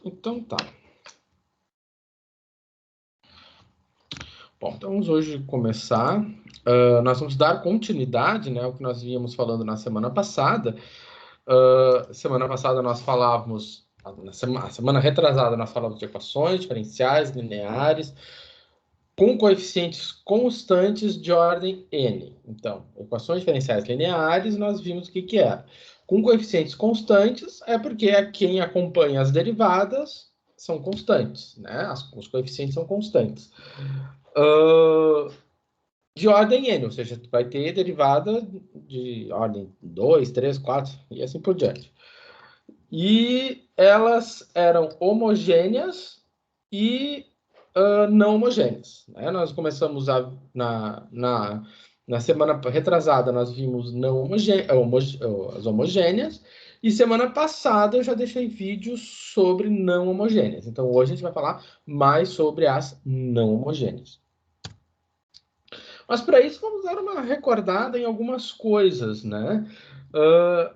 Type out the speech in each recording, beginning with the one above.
Então tá. Bom, então vamos hoje começar. Nós vamos dar continuidade, né, ao que nós vínhamos falando na semana passada. Semana passada nós falávamos, a semana retrasada nós falávamos de equações diferenciais lineares com coeficientes constantes de ordem n. Então, equações diferenciais lineares, nós vimos o que era. Com coeficientes constantes é porque quem acompanha as derivadas são constantes, né? Os coeficientes são constantes. De ordem n, ou seja, vai ter derivada de ordem 2, 3, 4 e assim por diante. E elas eram homogêneas e não homogêneas. Né? Nós começamos na semana retrasada, nós vimos não as homogêneas, e semana passada eu já deixei vídeos sobre não homogêneas. Então hoje a gente vai falar mais sobre as não homogêneas. Mas para isso vamos dar uma recordada em algumas coisas, né?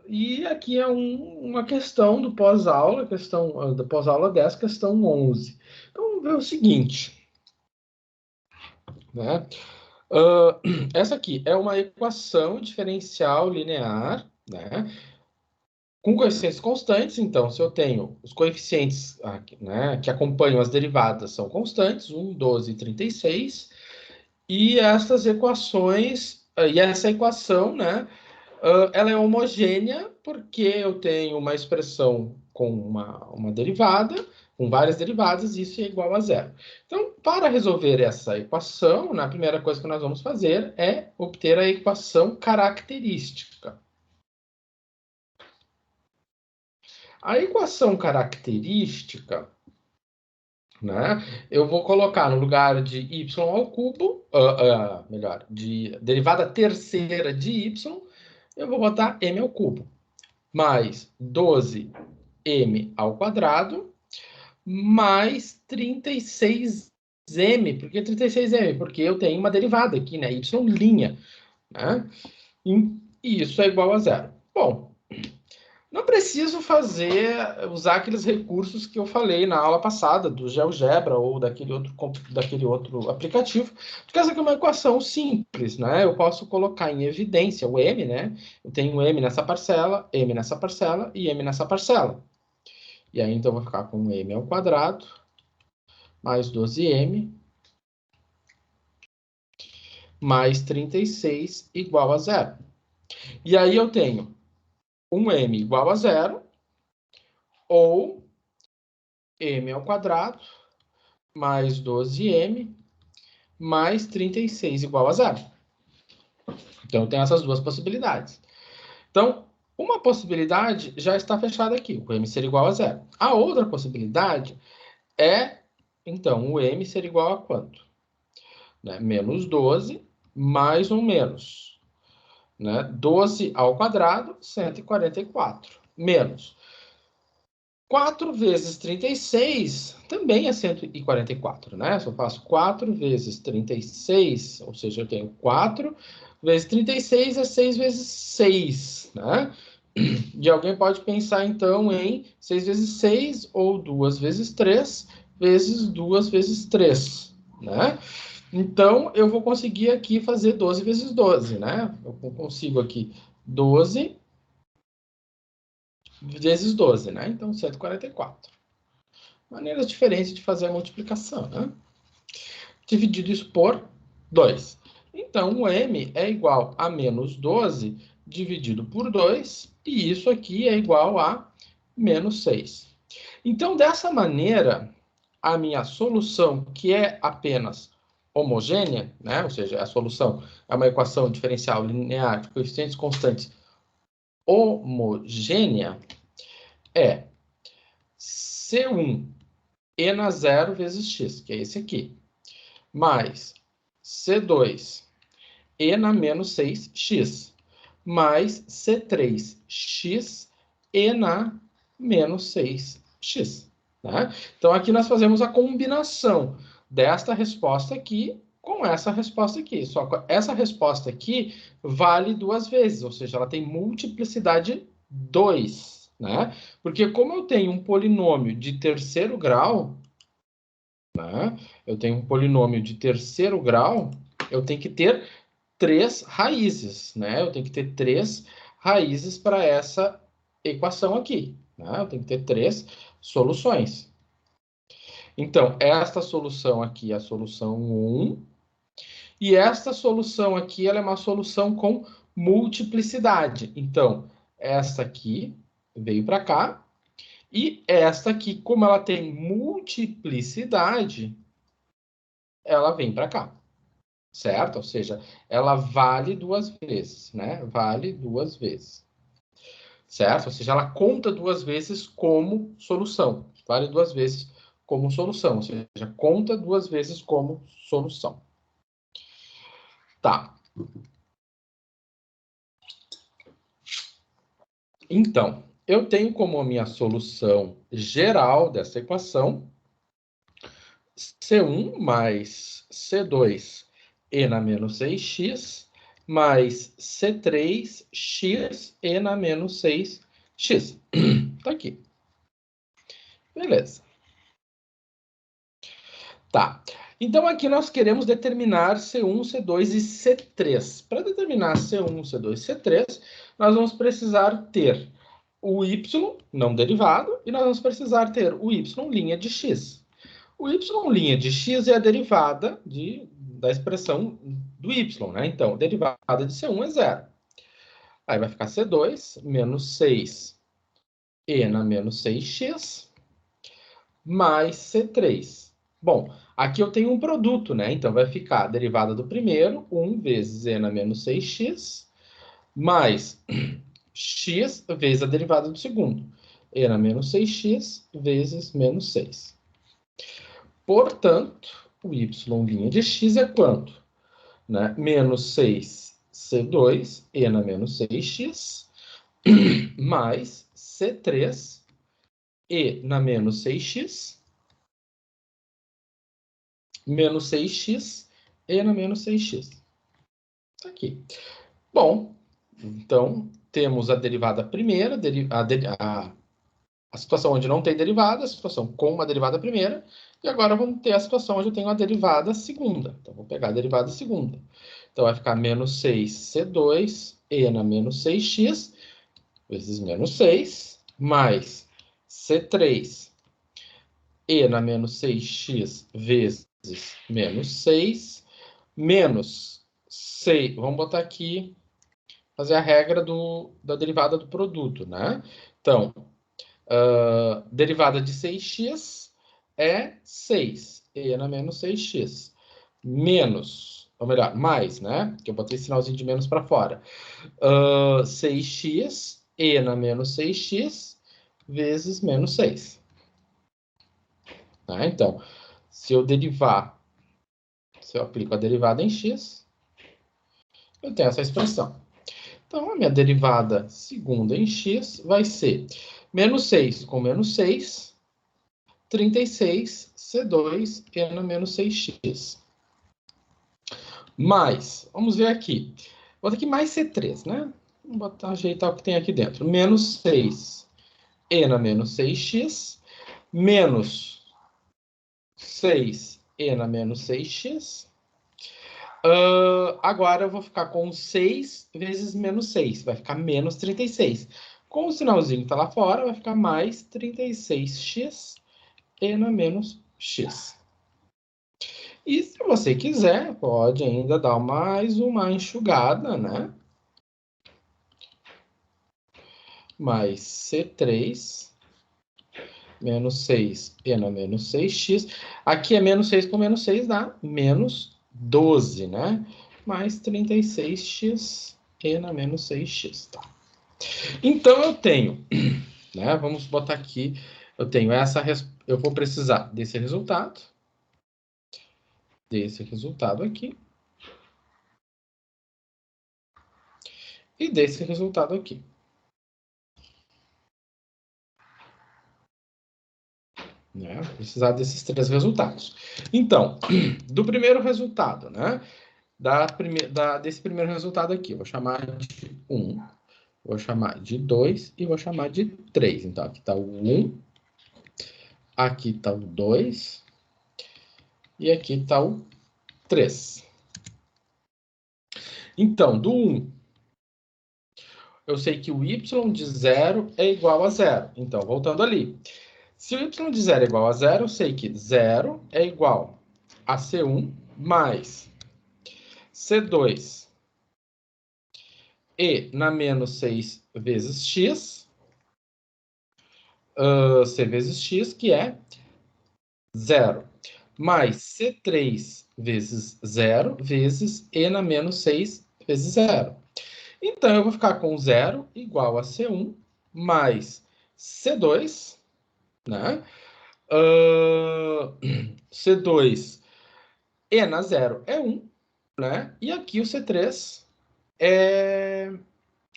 E aqui é uma questão do pós-aula, questão da pós-aula 10, questão 11. Então vamos ver o seguinte, né? Essa aqui é uma equação diferencial linear, né? Com coeficientes constantes. Então, se eu tenho os coeficientes né, que acompanham as derivadas são constantes, 1, 12 e 36, e essas equações, e essa equação, né, ela é homogênea porque eu tenho uma expressão com uma derivada, com várias derivadas, e isso é igual a zero. Então, para resolver essa equação, a primeira coisa que nós vamos fazer é obter a equação característica. A equação característica, né, eu vou colocar no lugar de y ao cubo, melhor, de derivada terceira de y, eu vou botar m ao cubo, mais 12m ao quadrado, mais 36m. Por que 36m? Porque eu tenho uma derivada aqui, né? Y', né? E isso é igual a zero. Bom, não preciso usar aqueles recursos que eu falei na aula passada, do GeoGebra ou daquele outro aplicativo, porque essa aqui é uma equação simples, né? Eu posso colocar em evidência o m, né? Eu tenho m nessa parcela, m nessa parcela e m nessa parcela. E aí, então, eu vou ficar com m ao quadrado mais 12m mais 36 igual a zero. E aí eu tenho 1m igual a zero ou m ao quadrado mais 12m mais 36 igual a zero. Então, eu tenho essas duas possibilidades. Então, uma possibilidade já está fechada aqui, o m ser igual a zero. A outra possibilidade é, então, o m ser igual a quanto? Né? Menos 12 mais um menos. Né? 12 ao quadrado, 144. Menos 4 vezes 36 também é 144, né? Se eu faço 4 vezes 36, ou seja, eu tenho 4 vezes 36 é 6 vezes 6, né? E alguém pode pensar, então, em 6 vezes 6 ou 2 vezes 3 vezes 2 vezes 3, né? Então, eu vou conseguir aqui fazer 12 vezes 12, né? Eu consigo aqui 12 vezes 12, né? Então, 144. Maneiras diferentes de fazer a multiplicação, né? Dividido isso por 2. Então, o m é igual a menos 12 dividido por 2, e isso aqui é igual a menos 6. Então, dessa maneira, a minha solução, que é apenas homogênea, né? Ou seja, a solução é uma equação diferencial linear de coeficientes constantes homogênea, é C1 e na zero vezes x, que é esse aqui, mais C2 e na menos 6x, mais C3x e na menos 6x. Né? Então, aqui nós fazemos a combinação desta resposta aqui com essa resposta aqui. Só que essa resposta aqui vale duas vezes, ou seja, ela tem multiplicidade 2. né? Porque como eu tenho um polinômio de terceiro grau, né? Eu tenho um polinômio de terceiro grau, eu tenho que ter 3 raízes, né? Eu tenho que ter 3 raízes para essa equação aqui, né? Eu tenho que ter 3 soluções. Então, esta solução aqui é a solução 1, e esta solução aqui ela é uma solução com multiplicidade. Então, esta aqui veio para cá, e esta aqui, como ela tem multiplicidade, ela vem para cá, certo? Ou seja, ela vale 2 vezes, né? Vale 2 vezes, certo? Ou seja, ela conta 2 vezes como solução. Vale 2 vezes como solução, ou seja, conta 2 vezes como solução. Tá. Então, eu tenho como a minha solução geral dessa equação C1 mais C2 e na menos 6x mais C3x e na menos 6x. Tá aqui. Beleza. Tá. Então, aqui nós queremos determinar C1, C2 e C3. Para determinar C1, C2 e C3, nós vamos precisar ter o y não derivado e nós vamos precisar ter o y' de x. O y' de x é a derivada da expressão do y, né? Então, a derivada de C1 é zero. Aí vai ficar C2 menos 6 e na menos 6x mais C3. Bom, aqui eu tenho um produto, né? Então, vai ficar a derivada do primeiro, 1 vezes e na menos 6x, mais x vezes a derivada do segundo, e na menos 6x vezes menos 6. Portanto, o y' de x é quanto? Né? Menos 6c2 e na menos 6x, mais c3 e na menos 6x, menos 6x e na menos 6x. Tá aqui. Bom, então temos a derivada primeira, a situação onde não tem derivada, a situação com uma derivada primeira, e agora vamos ter a situação onde eu tenho a derivada segunda. Então, vou pegar a derivada segunda. Então, vai ficar menos 6c2 e na menos 6x, vezes menos 6, mais c3 e na menos 6x vezes menos 6, menos 6. Vamos botar aqui, fazer a regra da derivada do produto, né? Então, derivada de 6x é 6, e na menos 6x. Menos, ou melhor, mais, né? Que eu botei sinalzinho de menos para fora. 6x, e na menos 6x, vezes menos 6. Tá? Então, se eu aplico a derivada em x, eu tenho essa expressão. Então, a minha derivada segunda em x vai ser menos 6 com menos 6, 36 C2 e na menos 6x. Mais, vamos ver aqui. Vou botar aqui mais C3, né? Vamos ajeitar o que tem aqui dentro. Menos 6 e na menos 6x, menos 6 e na menos 6x. Agora eu vou ficar com 6 vezes menos 6. Vai ficar menos 36. Com o sinalzinho que está lá fora, vai ficar mais 36x e na menos x. E se você quiser, pode ainda dar mais uma enxugada, né? Mais C3, menos 6 e na menos 6x. Aqui é menos 6 com menos 6 dá menos 12, né? Mais 36x e na menos 6x, tá? Então, eu tenho, né? Vamos botar aqui, eu tenho eu vou precisar desse resultado aqui, e desse resultado aqui. Né? Precisar desses 3 resultados. Então, do primeiro resultado, né? Desse primeiro resultado aqui, eu vou chamar de 1, Vou chamar de 2 e vou chamar de 3. Então, aqui está o 1, aqui está o 2 e aqui está o 3. Então, do 1, eu sei que o y de 0 é igual a 0. Então, voltando ali. Se o y de 0 é igual a 0, eu sei que 0 é igual a C1 mais C2 e na menos 6 vezes x, C vezes x, que é 0, mais C3 vezes 0 vezes e na menos 6 vezes 0. Então, eu vou ficar com 0 igual a C1 mais C2, né? C2 e na 0 é 1, né? E aqui o C3 é...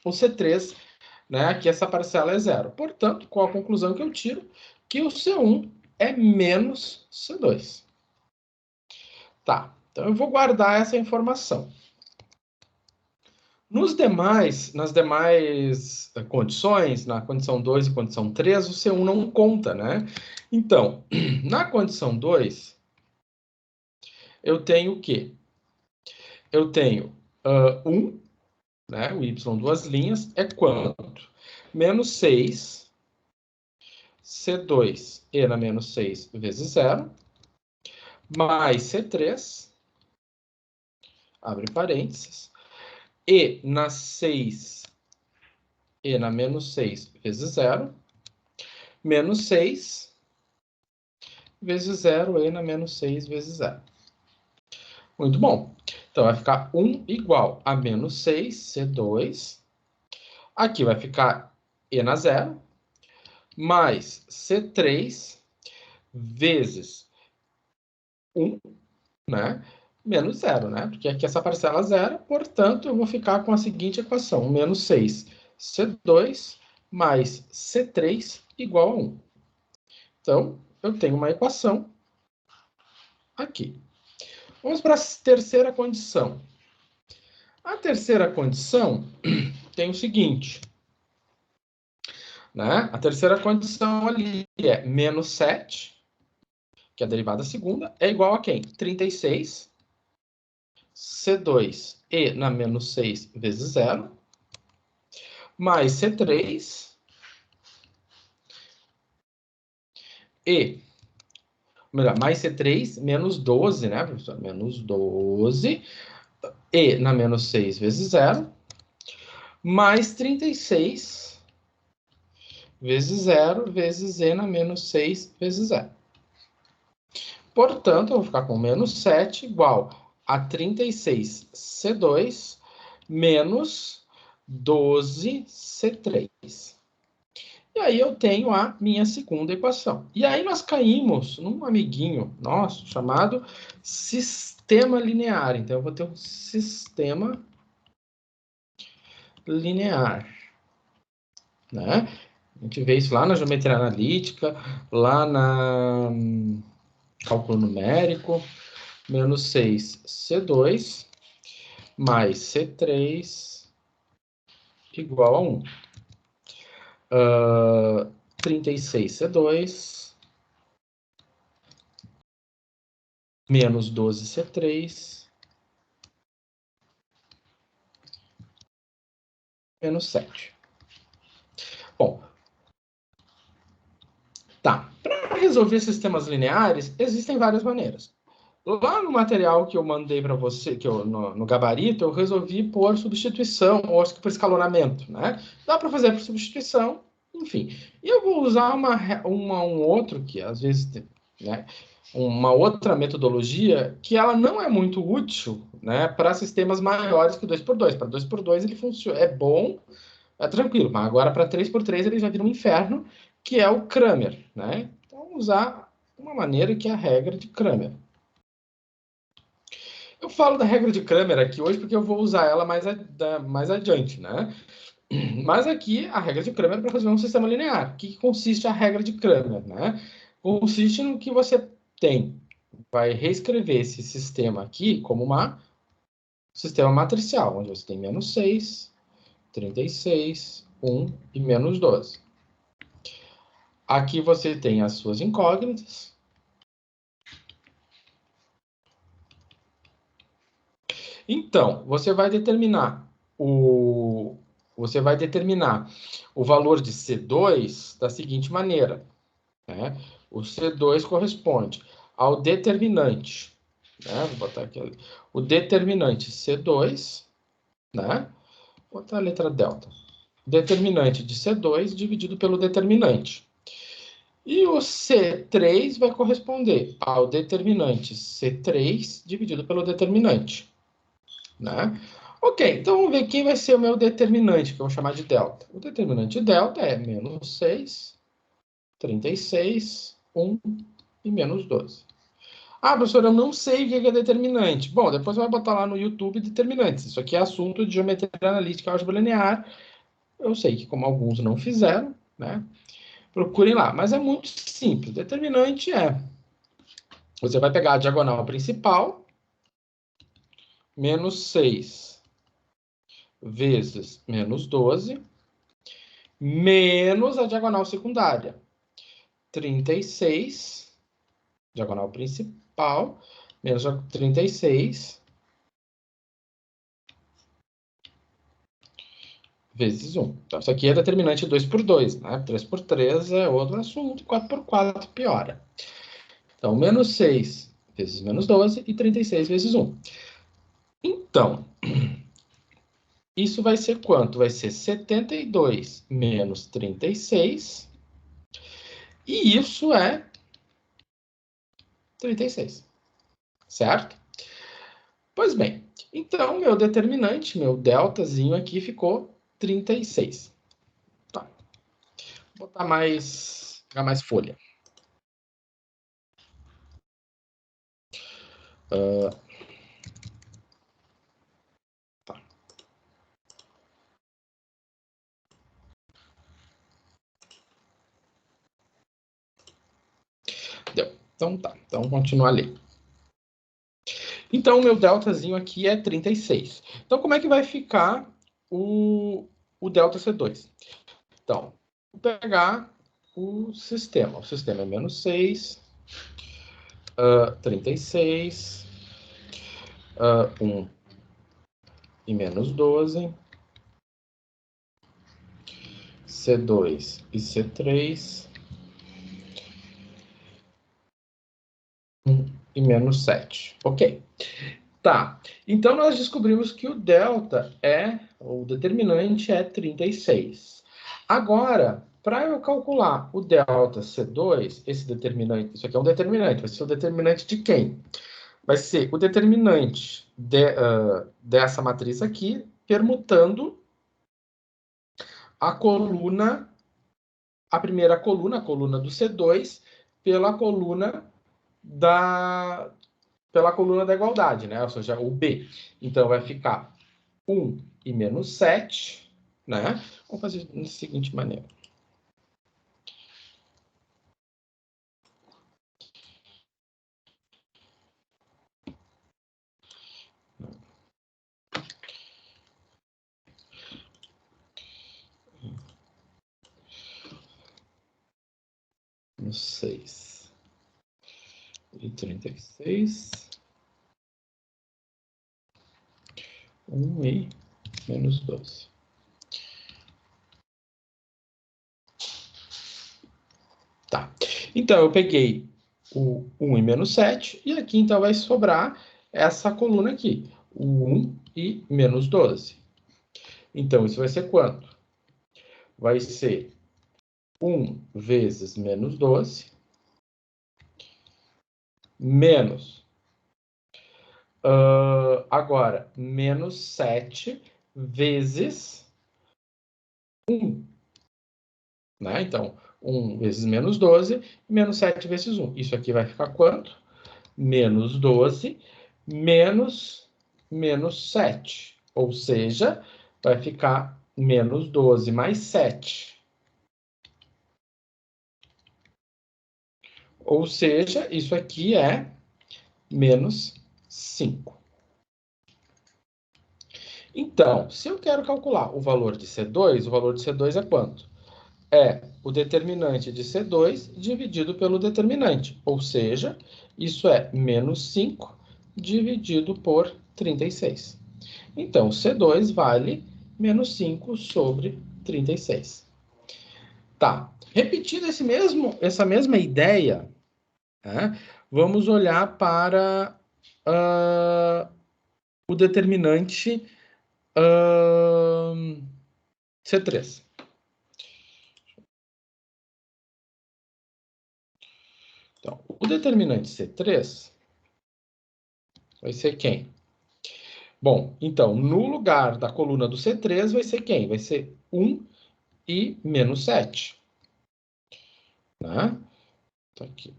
O C3, né? Aqui essa parcela é 0. Portanto, qual a conclusão que eu tiro? Que o C1 é menos C2. Tá, então eu vou guardar essa informação. Nas demais condições, na condição 2 e condição 3, o C1 não conta, né? Então, na condição 2, eu tenho o quê? Eu tenho 1, né? O y duas linhas é quanto? Menos 6, C2 e na menos 6 vezes 0, mais C3, abre parênteses, e na 6 e na menos 6 vezes 0, menos 6 vezes 0 e na menos 6 vezes 0. Muito bom. Então, vai ficar 1 igual a menos 6, C2. Aqui vai ficar e na 0, mais C3 vezes 1, né? Menos 0, né? Porque aqui essa parcela é 0, portanto, eu vou ficar com a seguinte equação. Menos 6, C2 mais C3 igual a 1. Então, eu tenho uma equação aqui. Vamos para a terceira condição. A terceira condição tem o seguinte, né? A terceira condição ali é menos 7, que é a derivada segunda, é igual a quem? 36, C2 e na menos 6 vezes 0, mais C3 e, melhor, mais C3 menos 12, né, professor? Menos 12 e na menos 6 vezes 0, mais 36 vezes 0 vezes e na menos 6 vezes 0. Portanto, eu vou ficar com menos 7 igual a 36C2 menos 12C3. E aí eu tenho a minha segunda equação. E aí nós caímos num amiguinho nosso chamado sistema linear. Então, eu vou ter um sistema linear, né? A gente vê isso lá na geometria analítica, lá na cálculo numérico. Menos 6C2 mais C3 igual a 1. 36C2 menos 12C3 menos 7. Bom, tá. Para resolver sistemas lineares, existem várias maneiras. Lá no material que eu mandei para você, no gabarito, eu resolvi por substituição, ou acho que por escalonamento, né? Dá para fazer por substituição, enfim. E eu vou usar um outro, que às vezes, né? Uma outra metodologia que ela não é muito útil, né? Para sistemas maiores que 2x2. Para 2x2 ele funciona, é bom, é tranquilo, mas agora para 3x3 ele já vira um inferno, que é o Cramer, né? Então, usar uma maneira que é a regra de Cramer. Eu falo da regra de Cramer aqui hoje porque eu vou usar ela mais adiante, né? Mas aqui a regra de Cramer é para resolver um sistema linear. O que consiste a regra de Cramer, né? Consiste no que você tem. Vai reescrever esse sistema aqui como um sistema matricial, onde você tem menos 6, 36, 1 e menos 12. Aqui você tem as suas incógnitas. Então, você vai determinar o valor de C2 da seguinte maneira, né? O C2 corresponde ao determinante, né? Vou botar aqui o determinante C2, né? Vou botar a letra delta. Determinante de C2 dividido pelo determinante. E o C3 vai corresponder ao determinante C3 dividido pelo determinante, né? Ok, então vamos ver quem vai ser o meu determinante, que eu vou chamar de delta. O determinante delta é menos 6, 36, 1 e menos 12. Ah, professor, eu não sei o que é determinante. Bom, depois você vai botar lá no YouTube determinantes. Isso aqui é assunto de geometria analítica e álgebra linear. Eu sei que, como alguns não fizeram, né? Procurem lá. Mas é muito simples. Determinante é... Você vai pegar a diagonal principal, menos 6 vezes menos 12, menos a diagonal secundária. 36, diagonal principal, menos 36 vezes 1. Então, isso aqui é determinante 2 por 2, né? 3 por 3 é outro assunto, 4 por 4 piora. Então, menos 6 vezes menos 12 e 36 vezes 1. Então, isso vai ser quanto? Vai ser 72 menos 36. E isso é 36. Certo? Pois bem, então meu determinante, meu deltazinho aqui ficou 36. Tá. Vou botar pegar mais folha. Tá. Deu. Então tá. Então vamos continuar ali. Então o meu deltazinho aqui é 36. Então como é que vai ficar o delta C2? Então, vou pegar o sistema. O sistema é menos 6, 36, 1 e menos 12, C2 e C3, 1 e menos 7. Ok. Tá. Então, nós descobrimos que o delta o determinante é 36. Agora, para eu calcular o delta C2, esse determinante, isso aqui é um determinante, vai ser o determinante de quem? Vai ser o determinante dessa matriz aqui, permutando a coluna, a primeira coluna, a coluna do C2, pela coluna da igualdade, né? Ou seja, o B. Então, vai ficar 1 e menos 7, né? Vamos fazer da seguinte maneira. No 6 e 36. 1 e menos 12. Tá. Então, eu peguei o 1 e menos 7, e aqui, então, vai sobrar essa coluna aqui, o 1 e menos 12. Então, isso vai ser quanto? Vai ser 1 vezes menos 12, menos, agora, menos 7 vezes 1. Né? Então, 1 vezes menos 12, menos 7 vezes 1. Isso aqui vai ficar quanto? Menos 12, menos 7. Ou seja, vai ficar menos 12 mais 7. Ou seja, isso aqui é menos 5. Então, se eu quero calcular o valor de C2, o valor de C2 é quanto? É o determinante de C2 dividido pelo determinante, ou seja, isso é menos 5 dividido por 36. Então, C2 vale menos 5 sobre 36. Tá. Repetindo essa mesma ideia, né, vamos olhar para o determinante C3. Então, o determinante C3 vai ser quem? Bom, então, no lugar da coluna do C3 vai ser quem? Vai ser 1 e menos 7. Né? Tá aqui.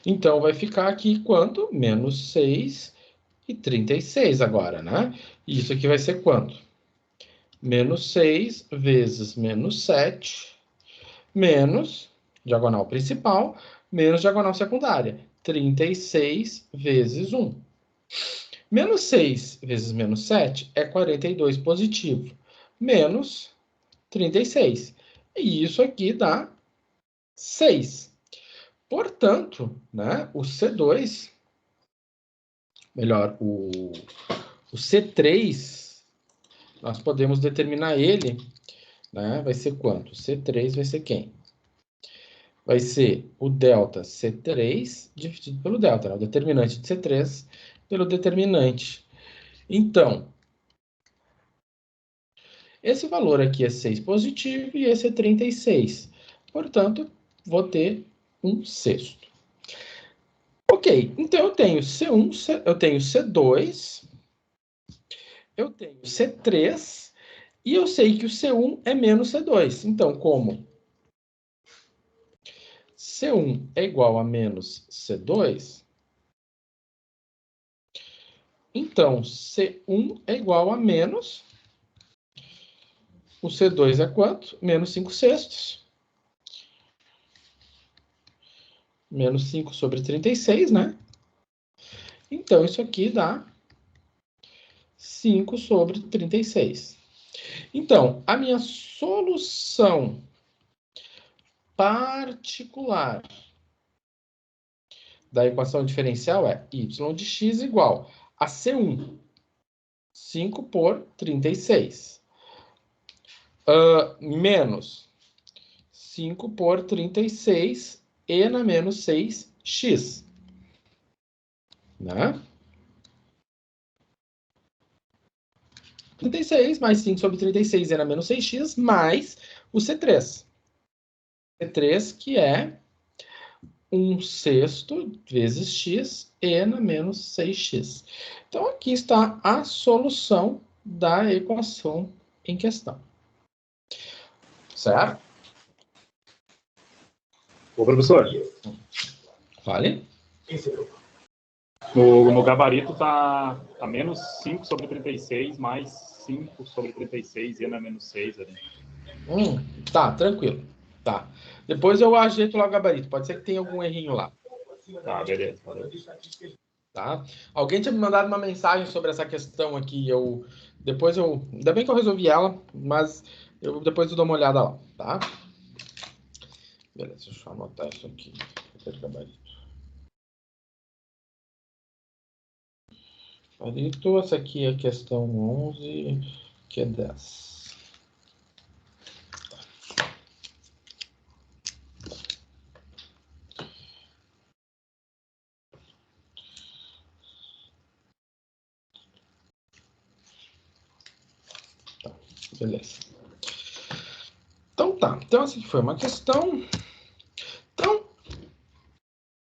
Então, vai ficar aqui quanto? Menos 6 e 36 agora, né? E isso aqui vai ser quanto? Menos 6 vezes menos 7, menos diagonal principal, menos diagonal secundária. 36 vezes 1. Menos 6 vezes menos 7 é 42 positivo. Menos 36. E isso aqui dá 6. Portanto, né, o C2, melhor, o C3, nós podemos determinar ele, né, vai ser quanto? C3 vai ser quem? Vai ser o delta C3 dividido pelo delta, né, o determinante de C3 pelo determinante. Então, esse valor aqui é 6 positivo e esse é 36. Portanto, vou ter 1/6. Ok, então eu tenho C1, eu tenho C2, eu tenho C3 e eu sei que o C1 é menos C2. Então, como C1 é igual a menos C2, então C1 é igual a menos... O C2 é quanto? Menos 5/6. Menos 5 sobre 36, né? Então, isso aqui dá 5 sobre 36. Então, a minha solução particular da equação diferencial é y de x igual a C1, 5 por 36, menos 5 por 36 e na menos 6x. Né? 36 mais 5 sobre 36 e na menos 6x mais o C3. C3 que é 1/6 vezes x e na menos 6x. Então, aqui está a solução da equação em questão. Certo? Ô, professor. Fale. No gabarito tá menos 5 sobre 36 mais 5 sobre 36 e na menos 6 ali. Tá, tranquilo. Tá. Depois eu ajeito lá o gabarito. Pode ser que tenha algum errinho lá. Tá, beleza. Valeu. Tá? Alguém tinha me mandado uma mensagem sobre essa questão aqui. Ainda bem que eu resolvi ela, mas depois eu dou uma olhada lá, tá? Beleza, deixa eu anotar isso aqui. Gabarito. Gabarito, essa aqui é a questão 11, que é 10. Beleza. Então tá. Então essa aqui foi uma questão. Então,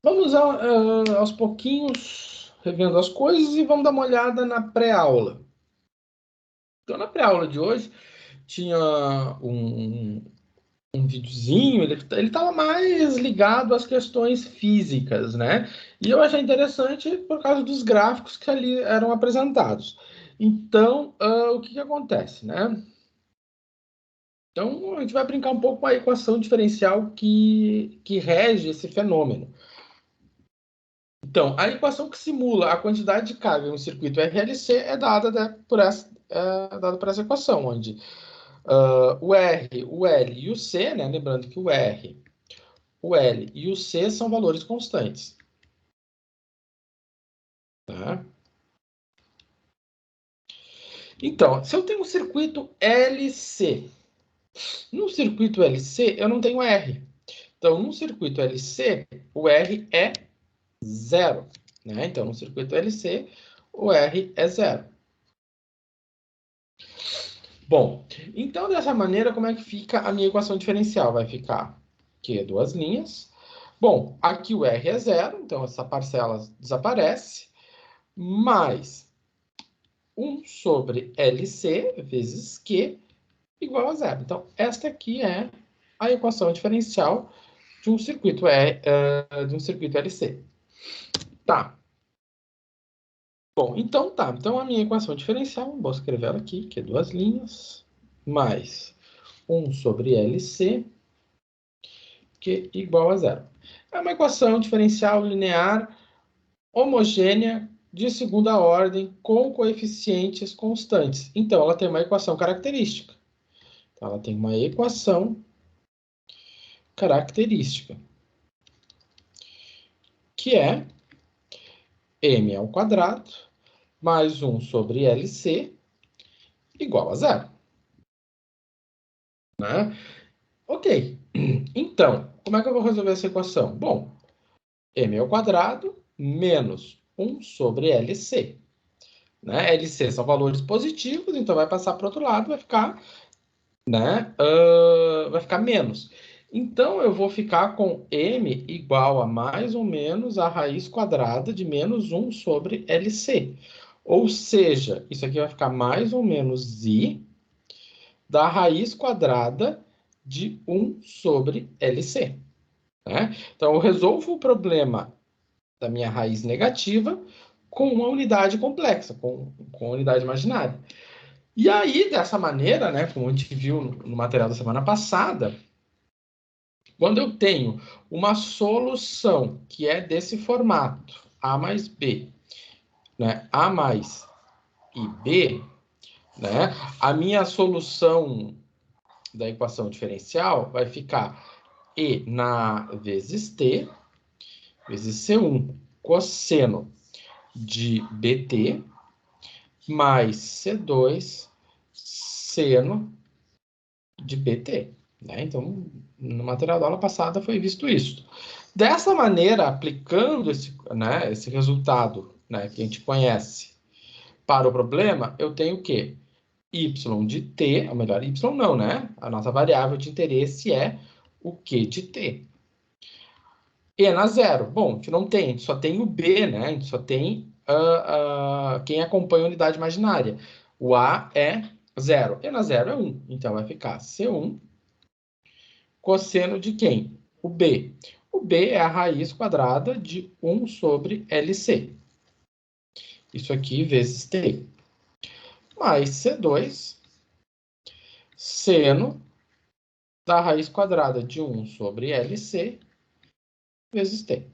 vamos aos pouquinhos revendo as coisas e vamos dar uma olhada na pré-aula. Então, na pré-aula de hoje, tinha um videozinho, ele estava mais ligado às questões físicas, né? E eu achei interessante por causa dos gráficos que ali eram apresentados. Então, o que acontece, né? Então, a gente vai brincar um pouco com a equação diferencial que rege esse fenômeno. Então, a equação que simula a quantidade de carga em um circuito RLC é dada por essa equação, onde o R, o L e o C, né? Lembrando que o R, o L e o C são valores constantes. Tá? Então, se eu tenho um circuito LC, no circuito LC eu não tenho R. Então, no circuito LC, o R é zero. Né? Então, no circuito LC, o R é zero. Bom, então dessa maneira, como é que fica a minha equação diferencial? Vai ficar Q, duas linhas. Bom, aqui o R é zero, então essa parcela desaparece, mais 1 sobre LC vezes Q igual a zero. Então, esta aqui é a equação diferencial de um circuito, de um circuito LC. Tá. Bom, então tá. Então, a minha equação diferencial, vou escrever ela aqui, que é duas linhas, mais 1 sobre LC, que é igual a zero. É uma equação diferencial linear homogênea de segunda ordem com coeficientes constantes. Então, ela tem uma equação característica. Então, ela tem uma equação característica, que é m ao quadrado mais 1 sobre LC igual a zero. Né? Ok. Então, como é que eu vou resolver essa equação? Bom, m ao quadrado menos 1 sobre LC. Né? LC são valores positivos, então vai passar para o outro lado, vai ficar, né? Vai ficar menos. Então, eu vou ficar com m igual a mais ou menos a raiz quadrada de menos 1 sobre LC. Ou seja, isso aqui vai ficar mais ou menos i da raiz quadrada de 1 sobre LC. Né? Então, eu resolvo o problema da minha raiz negativa com uma unidade complexa, com unidade imaginária. E aí, dessa maneira, né, como a gente viu no material da semana passada, quando eu tenho uma solução que é desse formato, A mais B, né, A mais e B, né, a minha solução da equação diferencial vai ficar E na vezes T, vezes C1 cosseno de BT, mais C2 seno de BT. Né? Então, no material da aula passada foi visto isso. Dessa maneira, aplicando esse resultado, né, que a gente conhece para o problema, eu tenho o quê? Y de t, ou melhor, y não, né? A nossa variável de interesse é o Q de t. E na zero. Bom, a gente não tem, a gente só tem o B, né? A gente só tem quem acompanha a unidade imaginária. O A é zero. E na zero é 1. Então vai ficar C1 cosseno de quem? O B. O B é a raiz quadrada de 1 sobre LC. Isso aqui vezes T. Mais C2 seno da raiz quadrada de 1 sobre LC vezes T.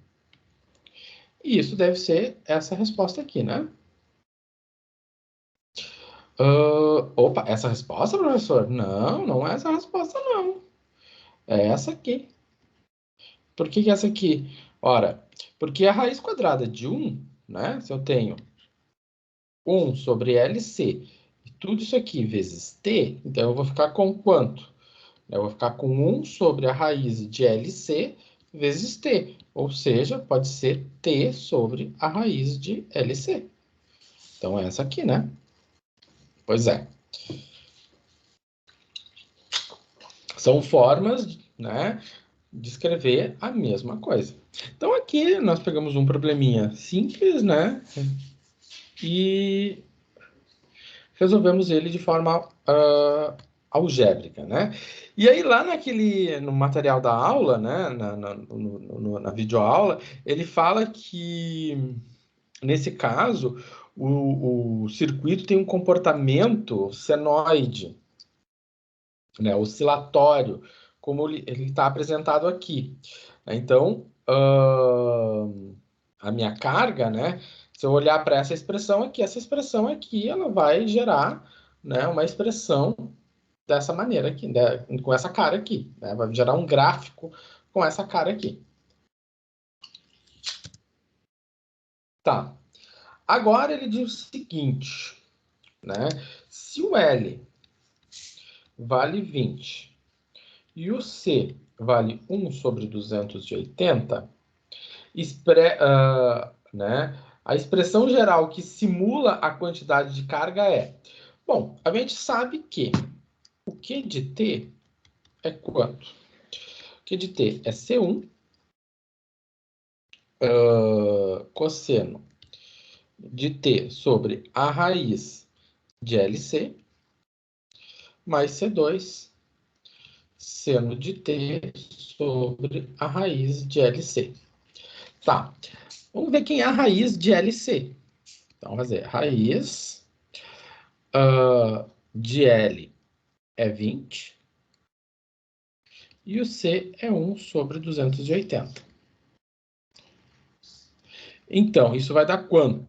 E isso deve ser essa resposta aqui, né? Opa, essa resposta, professor? Não, não é essa resposta, não. É essa aqui. Por que essa aqui? Ora, porque a raiz quadrada de 1, né? Se eu tenho 1 sobre LC, e tudo isso aqui vezes T, então eu vou ficar com quanto? Eu vou ficar com 1 sobre a raiz de LC vezes T. Ou seja, pode ser T sobre a raiz de LC. Então, é essa aqui, né? Pois é. São formas, né, de escrever a mesma coisa. Então, aqui nós pegamos um probleminha simples, né? E resolvemos ele de forma algébrica, né? E aí, lá no material da aula, né, na videoaula, ele fala que, nesse caso, o circuito tem um comportamento senoide. né, oscilatório, como ele está apresentado aqui. Então, a minha carga, né, se eu olhar para essa expressão aqui, ela vai gerar, né, uma expressão dessa maneira aqui, né, com essa cara aqui, né, vai gerar um gráfico com essa cara aqui. Tá. Agora ele diz o seguinte, né, se o L vale 20 e o C vale 1 sobre 280, né, a expressão geral que simula a quantidade de carga é... Bom, a gente sabe que o Q de T é quanto? O Q de T é C1 cosseno de T sobre a raiz de LC mais C2 seno de T sobre a raiz de LC. Tá. Vamos ver quem é a raiz de LC. Então, vamos fazer raiz de L é 20 e o C é 1 sobre 280. Então, isso vai dar quanto?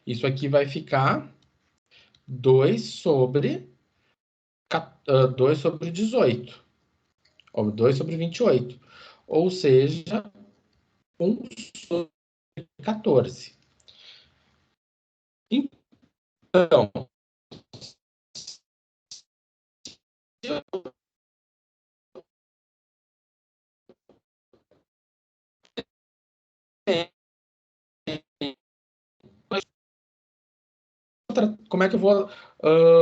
Isso aqui vai ficar 2 sobre 18. Ou 2 sobre 28. Ou seja, 1 sobre 14. Então, como é que eu vou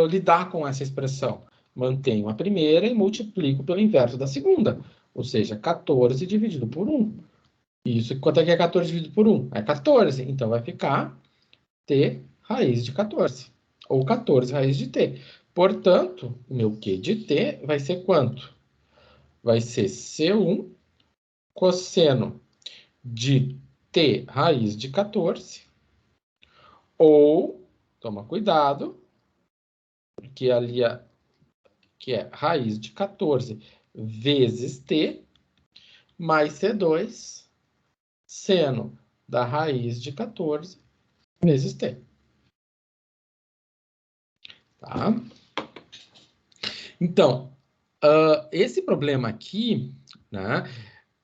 lidar com essa expressão? Mantenho a primeira e multiplico pelo inverso da segunda. Ou seja, 14 dividido por 1. Isso, quanto é que é 14 dividido por 1? É 14. Então, vai ficar T raiz de 14. Ou 14 raiz de T. Portanto, o meu Q de T vai ser quanto? Vai ser C1 cosseno de T raiz de 14. Ou, toma cuidado, porque ali que é raiz de 14 vezes T, mais C2, seno da raiz de 14 vezes T. Tá? Então, esse problema aqui, né,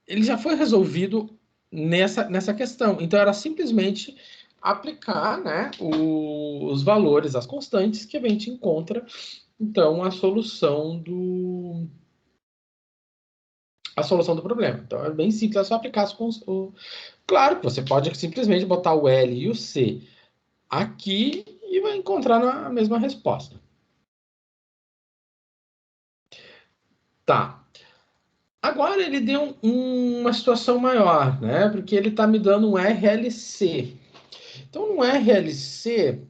ele já foi resolvido nessa questão. Então, era simplesmente aplicar, né, os valores, as constantes que a gente encontra, então, a solução do problema. Então, é bem simples, é só aplicar Claro que você pode simplesmente botar o L e o C aqui e vai encontrar a mesma resposta. Tá. Agora ele deu uma situação maior, né? Porque ele está me dando um RLC. Então, no RLC,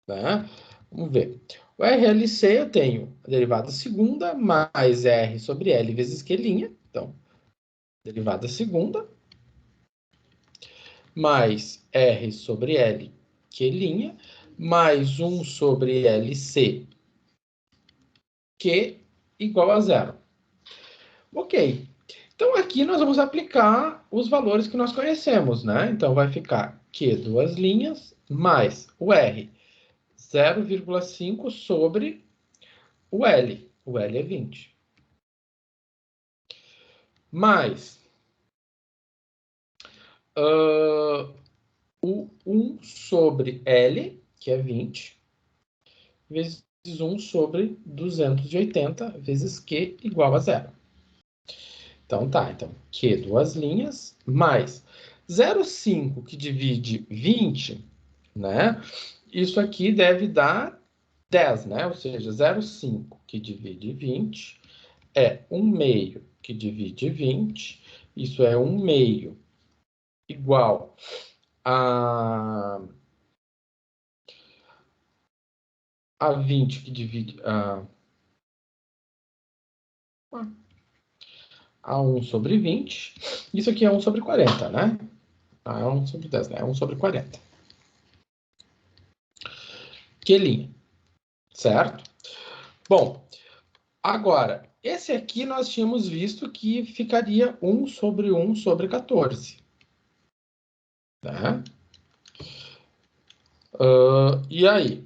né? Vamos ver. O RLC eu tenho a derivada segunda mais R sobre L vezes Q'. Então, derivada segunda mais R sobre L Q' mais 1 sobre LC Q igual a zero. Ok. Então, aqui nós vamos aplicar os valores que nós conhecemos, né? Então, vai ficar Q duas linhas mais o R 0,5 sobre o L. O L é 20. Mais o 1 sobre L, que é 20, vezes 1 sobre 280, vezes Q igual a zero. Então, tá. Então, Q duas linhas, mais 0,5 que divide 20, né? Isso aqui deve dar 10, né? Ou seja, 0,5 que divide 20 é 1 meio que divide 20. Isso é 1 meio igual a 20 que divide a 1 sobre 20. Isso aqui é 1 sobre 40, né? É 1 sobre 10, né? É 1 sobre 40. Que linha, certo? Bom, Agora, esse aqui nós tínhamos visto que ficaria 1 sobre 14. Né? E aí?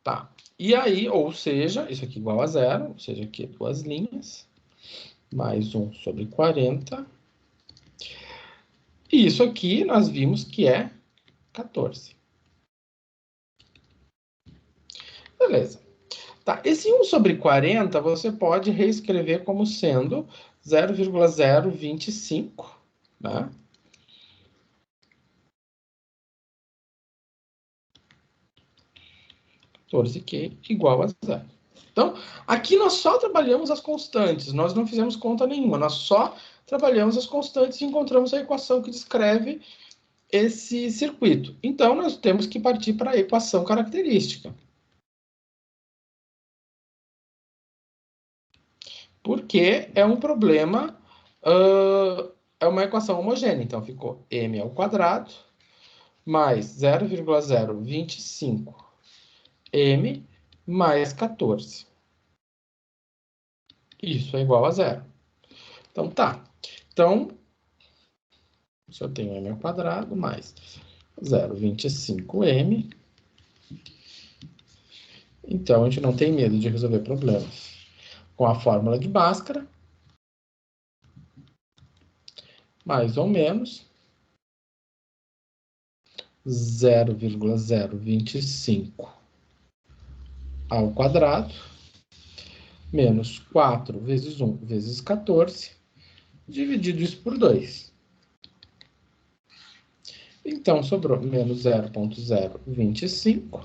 Tá. E aí, ou seja, isso aqui igual a zero, ou seja, aqui duas linhas, mais 1 sobre 40. E isso aqui nós vimos que é 14. Beleza. Tá, esse 1 sobre 40 você pode reescrever como sendo 0,025, né? Q igual a zero. Então, aqui nós só trabalhamos as constantes, nós não fizemos conta nenhuma, nós só trabalhamos as constantes e encontramos a equação que descreve esse circuito. Então, nós temos que partir para a equação característica. Porque é um problema, é uma equação homogênea. Então, ficou m ao quadrado mais 0,025 m mais 14. Isso é igual a zero. Então, tá. Então, se eu tenho m ao quadrado mais 0,25m, então a gente não tem medo de resolver problemas com a fórmula de Bhaskara, mais ou menos 0,025 ao quadrado, menos 4 vezes 1 vezes 14, dividido isso por 2. Então, sobrou menos 0,025,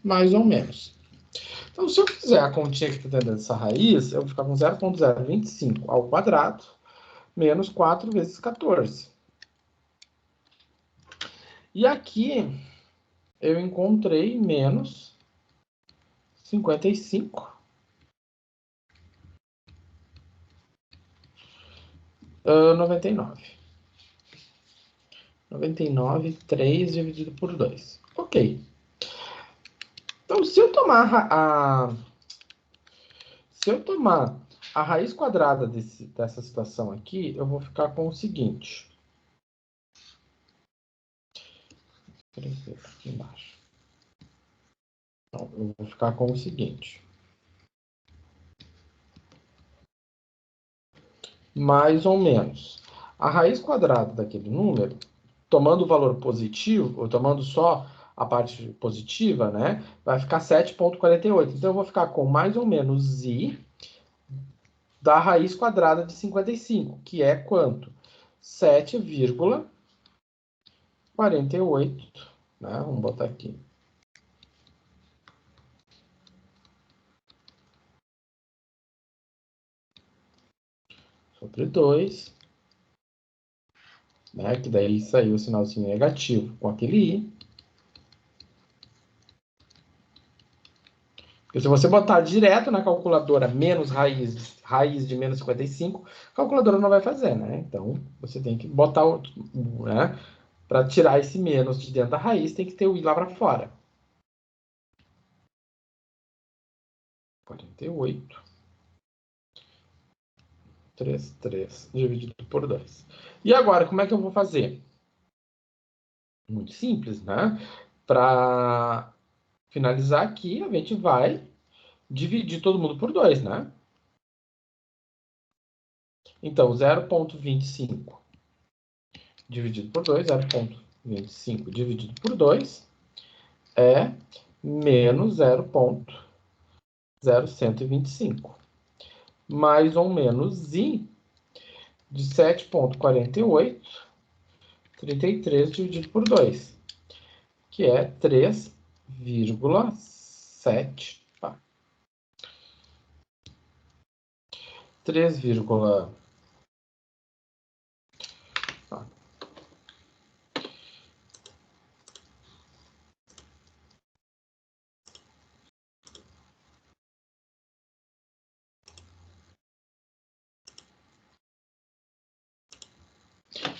mais ou menos. Então, se eu fizer a continha que está dentro dessa raiz, eu vou ficar com 0,025 ao quadrado, menos 4 vezes 14. E aqui, eu encontrei menos 55. 99. 99, 3 dividido por 2. Ok. Então, se eu tomar a raiz quadrada dessa situação aqui, eu vou ficar com o seguinte. Aqui embaixo. Então, eu vou ficar com o seguinte. Mais ou menos. A raiz quadrada daquele número, tomando o valor positivo, ou tomando só a parte positiva, né, vai ficar 7,48. Então, eu vou ficar com mais ou menos i da raiz quadrada de 55, que é quanto? 7,48, né? Vamos botar aqui. Sobre 2, né? Que daí saiu o sinalzinho negativo com aquele i. Porque se você botar direto na calculadora menos raiz de menos 55, a calculadora não vai fazer, né? Então, você tem que botar, né? Para tirar esse menos de dentro da raiz, tem que ter o i lá para fora. 48. 3 dividido por 2. E agora, como é que eu vou fazer? Muito simples, né? Para finalizar aqui, a gente vai dividir todo mundo por 2, né? Então, 0,25 dividido por 2, 0,25 dividido por 2 é menos 0,0125. Mais ou menos i de 7,48, 33 dividido por 2, que é 3,7. 3,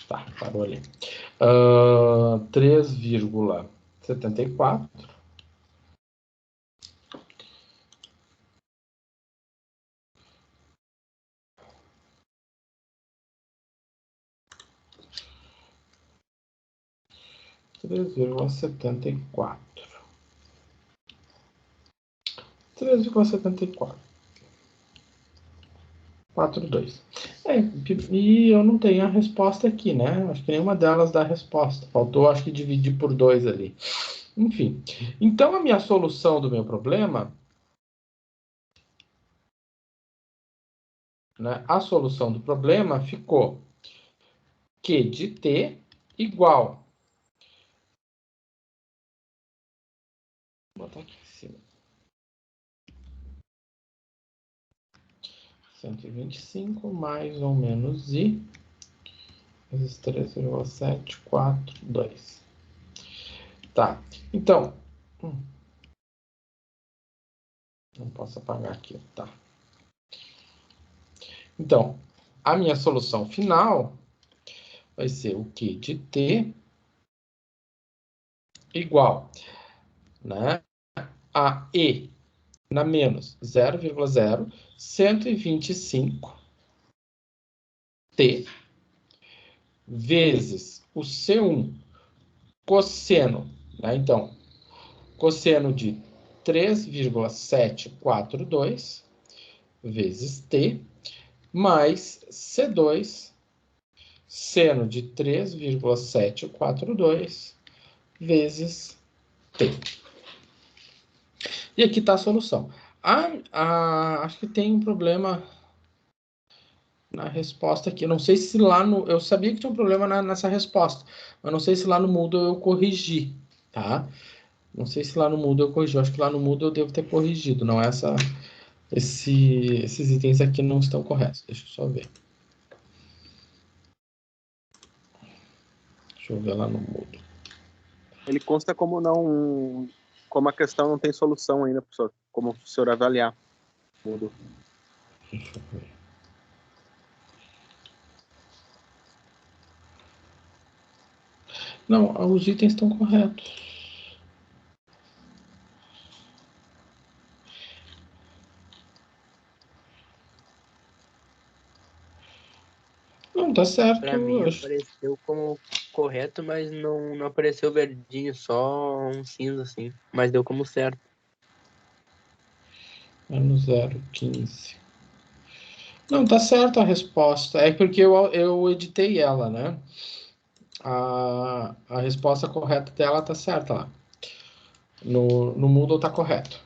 Tá, parou ali. 3,74. Três vírgula setenta e quatro. 3,74. 42. E eu não tenho a resposta aqui, né? Acho que nenhuma delas dá a resposta. Faltou, acho que, dividir por 2 ali. Enfim. Então, a minha solução do meu problema, né? A solução do problema ficou Q de T igual. Vou botar aqui em cima. 125 mais ou menos I vezes 3,742. Tá. Então, não posso apagar aqui, tá? Então, a minha solução final vai ser o Q de T igual, né, a E na menos 0,0125 T vezes o C1 cosseno, né? Então, cosseno de 3,742 vezes T mais C2 seno de 3,742 vezes T. E aqui está a solução. Acho que tem um problema na resposta aqui. Não sei se lá no... Eu sabia que tinha um problema nessa resposta, mas não sei se lá no Moodle eu corrigi, tá? Não sei se lá no Moodle eu corrigi. Eu acho que lá no Moodle eu devo ter corrigido. Não, esses itens aqui não estão corretos. Deixa eu só ver. Deixa eu ver lá no Moodle. Ele consta como não... Como a questão não tem solução ainda, professor. Como o senhor avaliar. Moodle. Deixa eu ver. Não, os itens estão corretos. Não, tá certo. Pra mim apareceu como correto, mas não apareceu verdinho, só um cinza assim. Mas deu como certo. Menos 0,15. Não, tá certo a resposta. É porque eu editei ela, né? A resposta correta dela tá certa lá. No Moodle tá correto.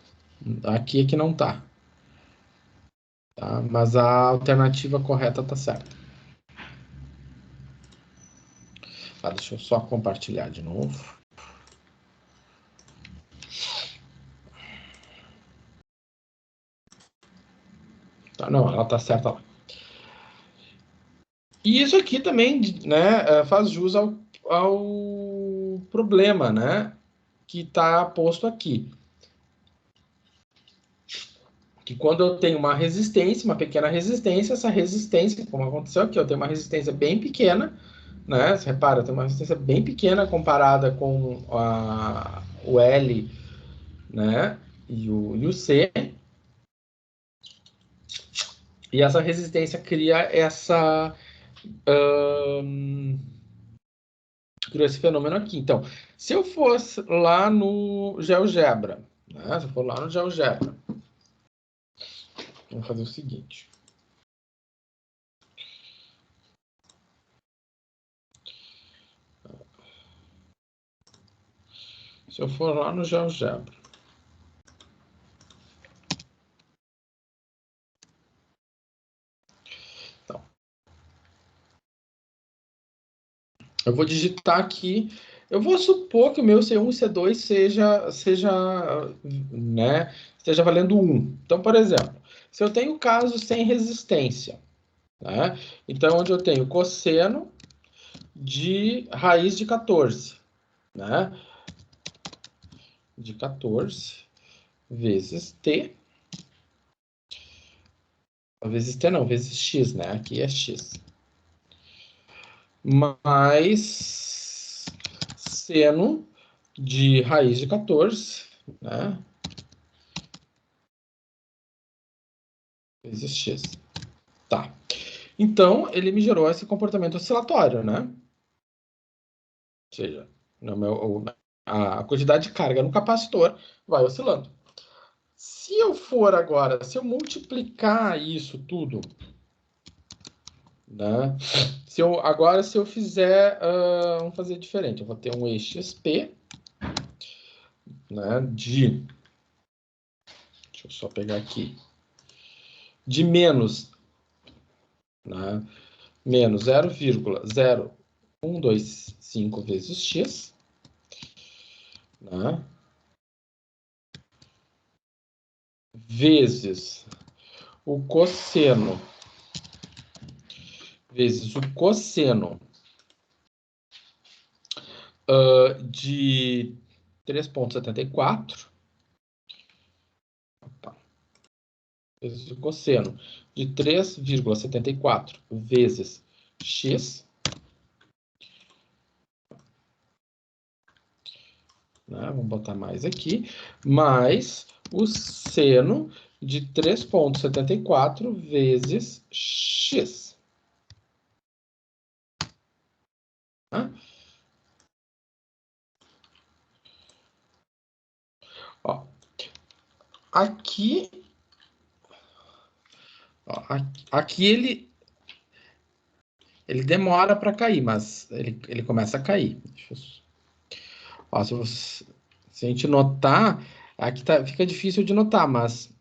Aqui é que não tá. Tá? Mas a alternativa correta tá certa. Tá, deixa eu só compartilhar de novo. Tá, não, ela tá certa lá. E isso aqui também, né, faz jus ao problema, né, que está posto aqui. Que quando eu tenho uma resistência, uma pequena resistência, essa resistência, como aconteceu aqui, eu tenho uma resistência bem pequena, né, você repara, eu tenho uma resistência bem pequena comparada com o L, né, e o C, e essa resistência cria cria esse fenômeno aqui. Então, se eu fosse lá no GeoGebra, né? Se eu for lá no GeoGebra, vamos fazer o seguinte. Se eu for lá no GeoGebra, então, eu vou digitar aqui. Eu vou supor que o meu C1 e C2 esteja valendo 1. Então, por exemplo, se eu tenho caso sem resistência, né? Então, onde eu tenho cosseno de raiz de 14, né? De 14 vezes T, vezes T não, vezes X, né? Aqui é X. mais seno de raiz de 14, né? Vezes x. Tá. Então, ele me gerou esse comportamento oscilatório, né? Ou seja, a quantidade de carga no capacitor vai oscilando. Se eu for agora, se eu multiplicar isso tudo, né? Se eu fizer, vamos fazer diferente. Eu vou ter um EXP, né? Deixa eu só pegar aqui. De menos, né? Menos 0,0125 vezes x, né? Vezes o cosseno de 3,74 vezes o cosseno de 3,74 vezes x, né? Vamos botar mais aqui, mais o seno de 3,74 vezes x. Tá? Ó, aqui ele demora para cair, mas ele começa a cair. Ó, se a gente notar, aqui fica difícil de notar, mas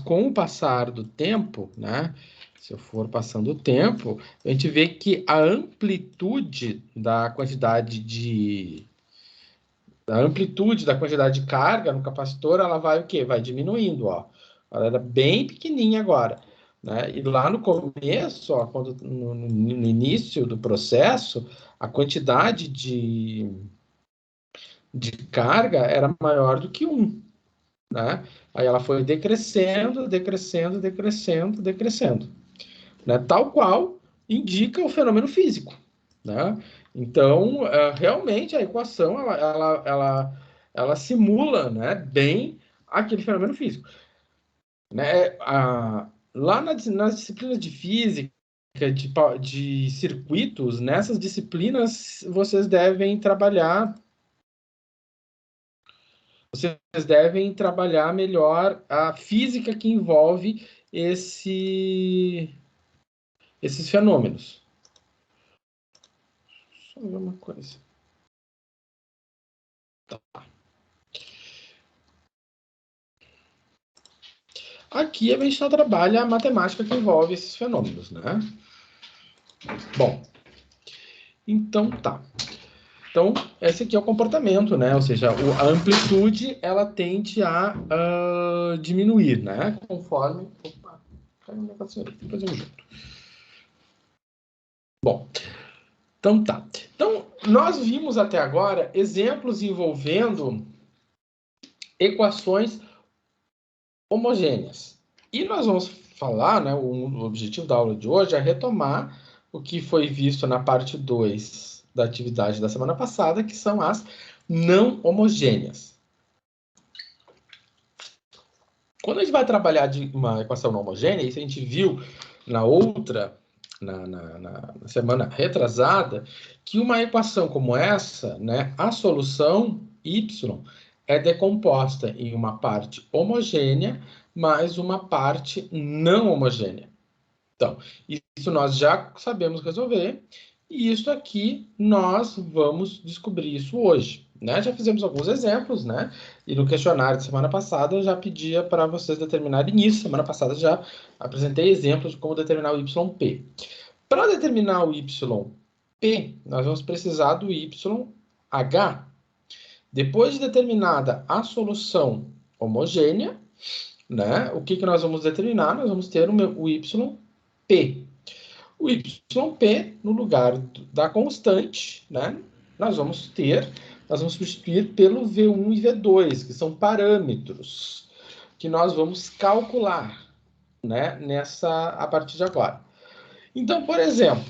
com o passar do tempo, né? Se eu for passando o tempo, a gente vê que a amplitude da quantidade de carga no capacitor, ela vai o quê? Vai diminuindo, ó. Ela era bem pequenininha agora, né? E lá no começo, ó, quando no início do processo, a quantidade de carga era maior do que 1, né? Aí ela foi decrescendo, né? Tal qual indica o fenômeno físico, né? Então, realmente a equação ela simula, né, bem aquele fenômeno físico, né? Lá nas disciplinas de física, de circuitos, nessas disciplinas vocês devem trabalhar melhor a física que envolve esses fenômenos. Só ver uma coisa. Tá. Aqui a gente só trabalha a matemática que envolve esses fenômenos, né? Bom, então tá. Então, esse aqui é o comportamento, né? Ou seja, a amplitude, ela tende a diminuir, né? Conforme... Opa, caiu um negocinho ali, tem que fazer um junto. Bom, então tá. Então, nós vimos até agora exemplos envolvendo equações homogêneas. E nós vamos falar, né? O objetivo da aula de hoje é retomar o que foi visto na parte 2 da atividade da semana passada, que são as não homogêneas. Quando a gente vai trabalhar de uma equação não homogênea, isso a gente viu na outra, na semana retrasada, que uma equação como essa, né, a solução y é decomposta em uma parte homogênea mais uma parte não homogênea. Então, isso nós já sabemos resolver, e isso aqui nós vamos descobrir isso hoje, né? Já fizemos alguns exemplos, né? E no questionário da semana passada eu já pedia para vocês determinarem isso. Semana passada já apresentei exemplos de como determinar o YP. Para determinar o YP, nós vamos precisar do YH. Depois de determinada a solução homogênea, né? O que nós vamos determinar? Nós vamos ter o YP. O YP, no lugar da constante, né? Nós vamos substituir pelo V1 e V2, que são parâmetros que nós vamos calcular, né? A partir de agora. Então, por exemplo,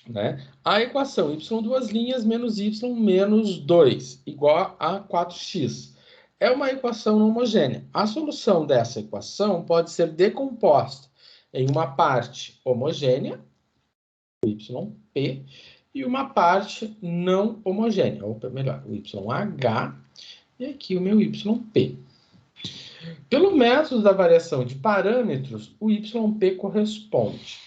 né? A equação y duas linhas menos y menos 2 igual a 4x. É uma equação não homogênea. A solução dessa equação pode ser decomposta em uma parte homogênea, yp, e uma parte não homogênea, ou melhor, o YH, e aqui o meu YP. Pelo método da variação de parâmetros, o YP corresponde.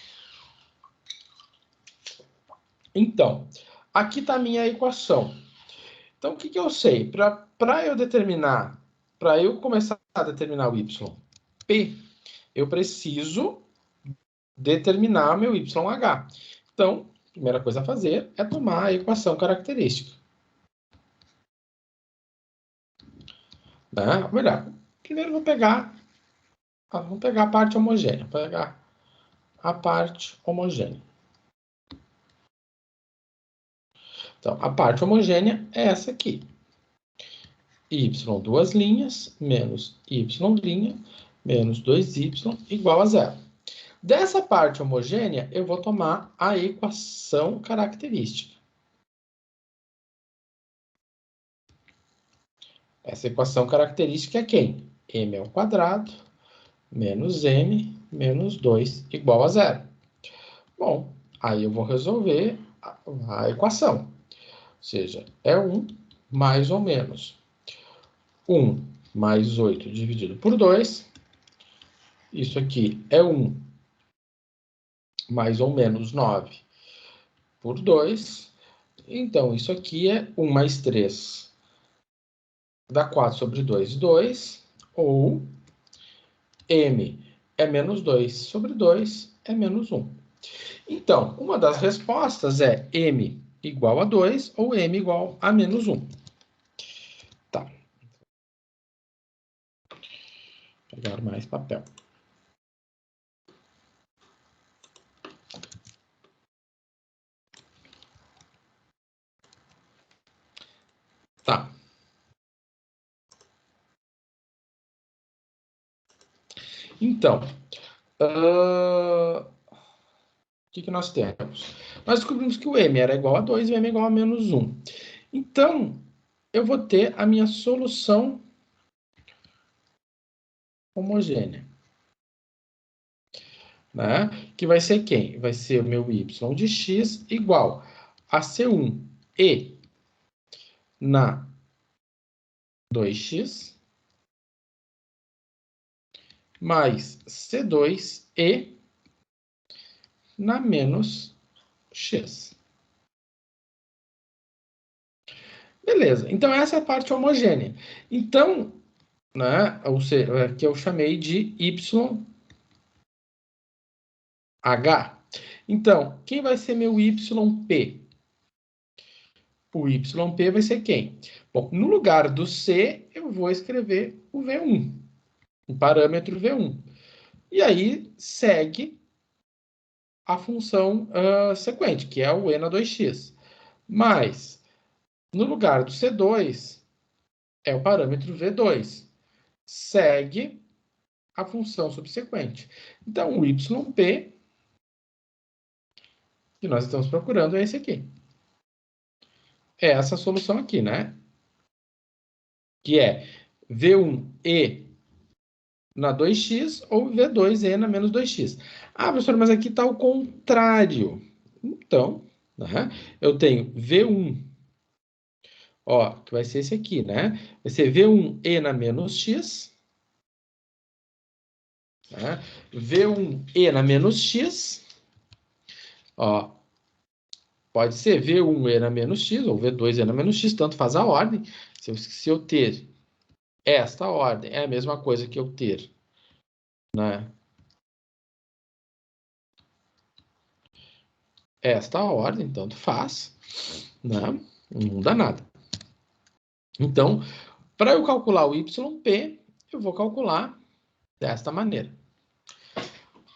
Então, aqui está a minha equação. Então, o que eu sei? Para eu começar a determinar o YP, eu preciso determinar meu YH. Então, a primeira coisa a fazer é tomar a equação característica. Né? Ou melhor, primeiro vamos pegar a parte homogênea. Vou pegar a parte homogênea. Então, a parte homogênea é essa aqui. Y duas linhas menos Y' menos 2Y igual a zero. Dessa parte homogênea, eu vou tomar a equação característica. Essa equação característica é quem? M ao quadrado menos M menos 2 igual a zero. Bom, aí eu vou resolver a equação. Ou seja, é 1 mais ou menos 1 mais 8 dividido por 2. Isso aqui é 1 mais ou menos 9 por 2. Então, isso aqui é 1 mais 3 dá 4 sobre 2, 2. Ou M é menos 2 sobre 2 é menos 1. Então, uma das respostas é M igual a 2 ou M igual a menos 1. Tá. Vou pegar mais papel. Tá. Então, o que nós temos? Nós descobrimos que o M era igual a 2 e o M é igual a menos 1. Então, eu vou ter a minha solução homogênea. Né? Que vai ser quem? Vai ser o meu y de x igual a C1e na 2x mais C2e na menos x. Beleza, então essa é a parte homogênea. Então, né, ou seja, que eu chamei de YH. Então, quem vai ser meu YP? O YP vai ser quem? Bom, no lugar do C, eu vou escrever o V1, o parâmetro V1. E aí, segue a função sequente, que é o E na 2x. Mas, no lugar do C2, é o parâmetro V2. Segue a função subsequente. Então, o YP que nós estamos procurando é esse aqui. É essa solução aqui, né? Que é V1E na 2x ou V2E na menos 2x. Ah, professor, mas aqui está o contrário. Então, né, eu tenho V1, ó, que vai ser esse aqui, né? Vai ser V1E na menos x, né? V1E na menos x, ó, pode ser V1E na menos x ou V2E na menos x, tanto faz a ordem. Se eu ter esta ordem, é a mesma coisa que eu ter, né, esta ordem, tanto faz, né, não muda nada. Então, para eu calcular o YP, eu vou calcular desta maneira.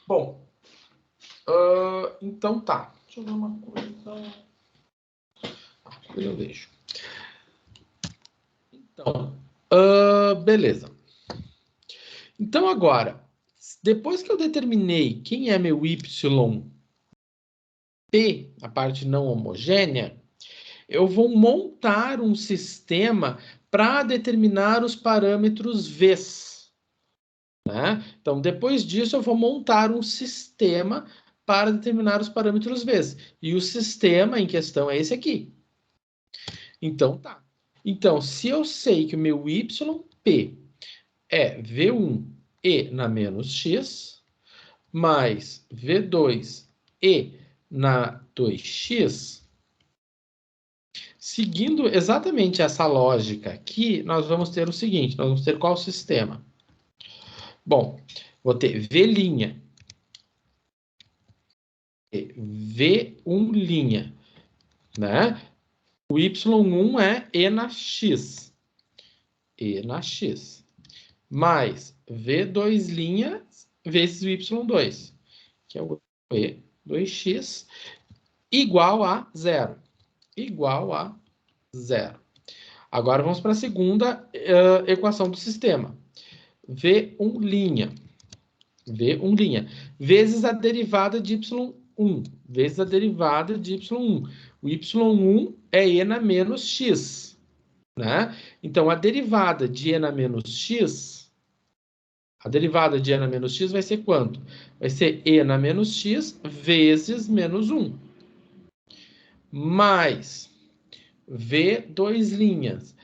Bom, então tá. Deixa eu ver uma coisa. Depois eu vejo. Então, beleza. Então agora, depois que eu determinei quem é meu YP P, a parte não homogênea, eu vou montar um sistema para determinar os parâmetros Vs. Né? Então, depois disso, eu vou montar um sistema para determinar os parâmetros Vs. E o sistema em questão é esse aqui. Então, tá. Então, se eu sei que o meu YP é V1E na menos X, mais V2E na 2x, seguindo exatamente essa lógica aqui, nós vamos ter o seguinte, nós vamos ter qual sistema? Bom, vou ter V', V1', né? O Y1 é E na X. E na X. Mais V2' vezes o Y2, que é o E2x, igual a zero. Igual a zero. Agora vamos para a segunda equação do sistema. V1'. V1' vezes a derivada de Y1. Vezes a derivada de Y1. O Y1 é E na menos X. Né? Então, a derivada de E na menos X... A derivada de E na menos X vai ser quanto? Vai ser E na menos X vezes menos 1. Mais V2'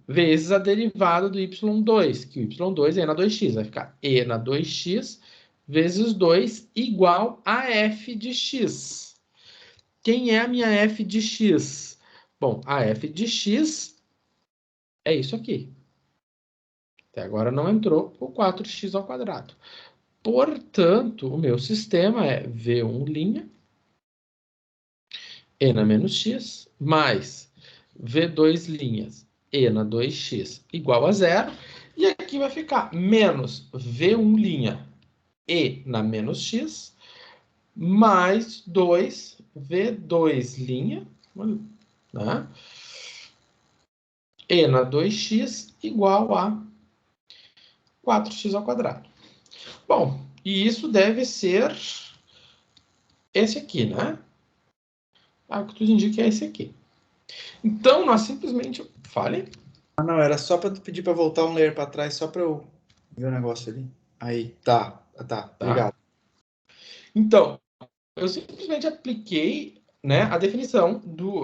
vezes a derivada do Y2, que o Y2 é E na 2x. Vai ficar E na 2x vezes 2 igual a f de x. Quem é a minha f de x? Bom, a f de x é isso aqui. Até agora não entrou o 4x ao quadrado. Portanto, o meu sistema é V1', E na menos x, mais V2', E na 2x igual a zero. E aqui vai ficar menos V1', E na menos x, mais 2 V2', né? E na 2x igual a 4x ao quadrado. Bom, e isso deve ser esse aqui, né? O que tudo indica é esse aqui. Então, nós simplesmente... Fale. Ah, não, era só para tu pedir para voltar um layer para trás, só para eu ver o negócio ali. Aí, tá, obrigado. Então, eu simplesmente apliquei, né, a definição do...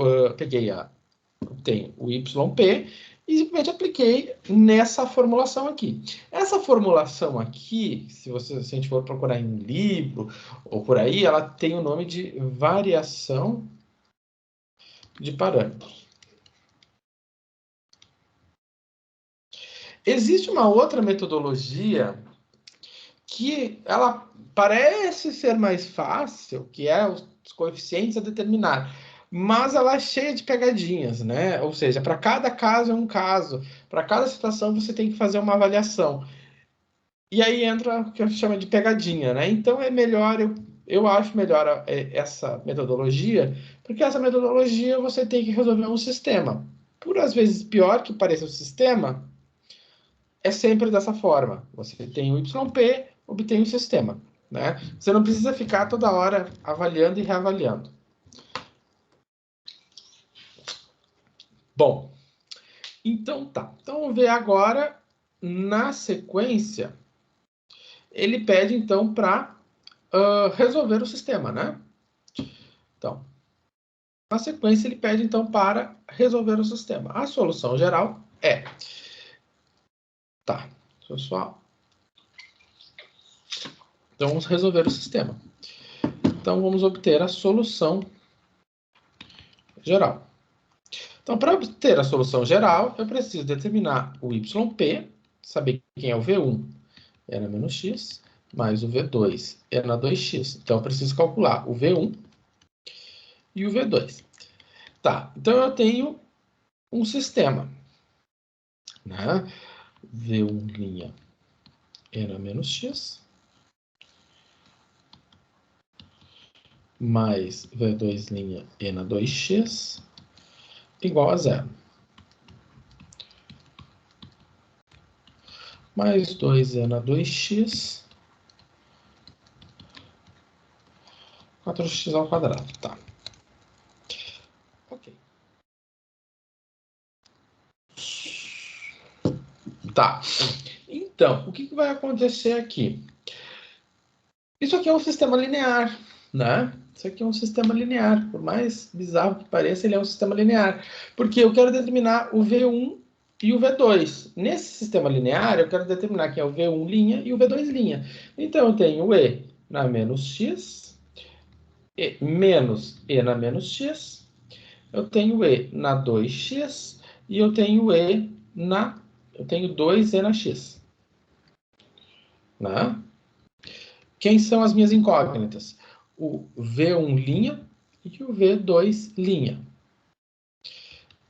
tenho o YP e simplesmente apliquei nessa formulação aqui. Essa formulação aqui, se a gente for procurar em livro ou por aí, ela tem o nome de variação de parâmetros. Existe uma outra metodologia que ela parece ser mais fácil, que é os coeficientes a determinar, mas ela é cheia de pegadinhas, né? Ou seja, para cada caso é um caso, para cada situação você tem que fazer uma avaliação. E aí entra o que a gente chama de pegadinha, né? Então é melhor, eu acho melhor essa metodologia, porque essa metodologia você tem que resolver um sistema. Por às vezes pior que pareça o sistema, é sempre dessa forma. Você tem o YP, obtém o sistema. Né? Você não precisa ficar toda hora avaliando e reavaliando. Bom, então tá. Então vamos ver agora, na sequência, ele pede então para resolver o sistema, né? Então, na sequência ele pede então para resolver o sistema. A solução geral é... Tá, deixa eu só... Então vamos resolver o sistema. Então vamos obter a solução geral. Então, para obter a solução geral, eu preciso determinar o YP, saber quem é o V1, E na menos X, mais o V2, E na 2X. Então, eu preciso calcular o V1 e o V2. Tá, então eu tenho um sistema, né? V1', E na menos X, mais V2', E na 2X, igual a zero. Mais 2E na 2x, 4x ao quadrado, tá. Ok. Tá. Então, o que vai acontecer aqui? Isso aqui é um sistema linear, né? Isso aqui é um sistema linear. Por mais bizarro que pareça, ele é um sistema linear. Porque eu quero determinar o V1 e o V2. Nesse sistema linear, eu quero determinar quem é o V1' e o V2'. Então, eu tenho o E na menos x, menos E na menos x. Eu tenho E na 2x e eu tenho E na... Eu tenho 2E na x. Né? Quem são as minhas incógnitas? O V1' e o V2'.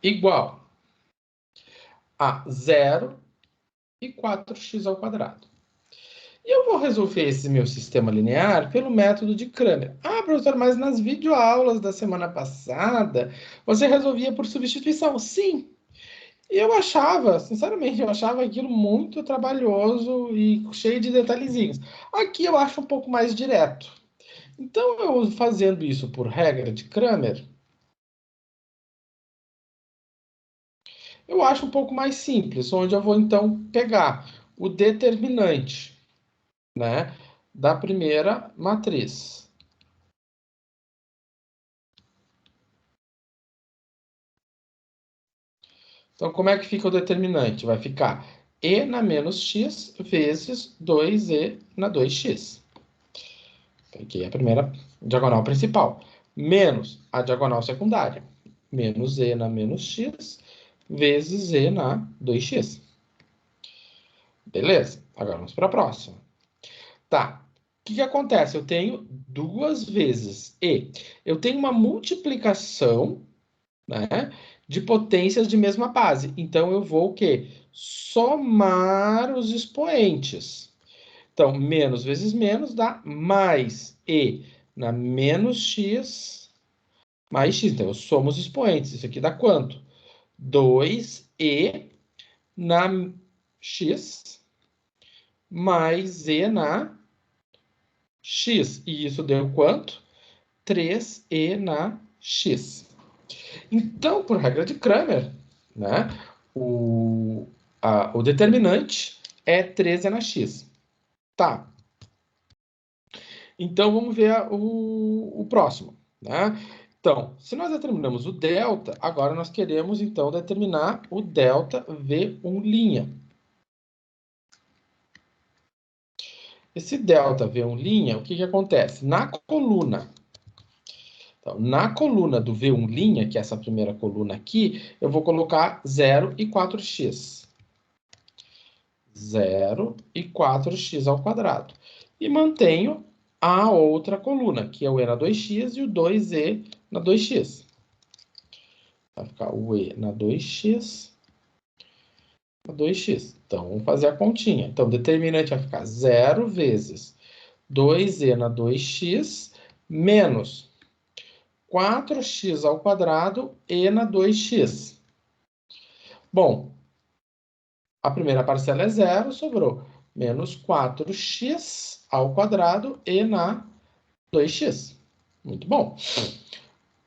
Igual a 0 e 4x ao quadrado. E eu vou resolver esse meu sistema linear pelo método de Cramer. Ah, professor, mas nas videoaulas da semana passada, você resolvia por substituição. Sim. E eu achava, sinceramente, eu achava aquilo muito trabalhoso e cheio de detalhezinhos. Aqui eu acho um pouco mais direto. Então, eu fazendo isso por regra de Cramer, eu acho um pouco mais simples, onde eu vou, então, pegar o determinante, né, da primeira matriz. Então, como é que fica o determinante? Vai ficar E na menos x vezes 2E na 2x. Peguei a primeira diagonal principal. Menos a diagonal secundária. Menos E na menos x vezes E na 2x. Beleza? Agora vamos para a próxima. Tá. O que acontece? Eu tenho duas vezes E. Eu tenho uma multiplicação, né, de potências de mesma base. Então, eu vou o quê? Somar os expoentes. Então, menos vezes menos dá mais E na menos x mais x. Então, eu somo os expoentes. Isso aqui dá quanto? 2E na x mais E na x. E isso deu quanto? 3E na x. Então, por regra de Cramer, né, o determinante é 3E na x. Tá. Então, vamos ver o próximo. Né? Então, se nós determinamos o delta, agora nós queremos, então, determinar o delta V1'. Esse delta V1', o que acontece? Na coluna, então, na coluna do V1', que é essa primeira coluna aqui, eu vou colocar 0 e 4x. 0 e 4x ao quadrado. E mantenho a outra coluna, que é o E na 2x e o 2E na 2x. Vai ficar o E na 2x na 2x. Então, vamos fazer a continha. Então, o determinante vai ficar 0 vezes 2E na 2x menos 4x ao quadrado E na 2x. Bom, a primeira parcela é 0, sobrou menos 4x ao quadrado E na 2x. Muito bom.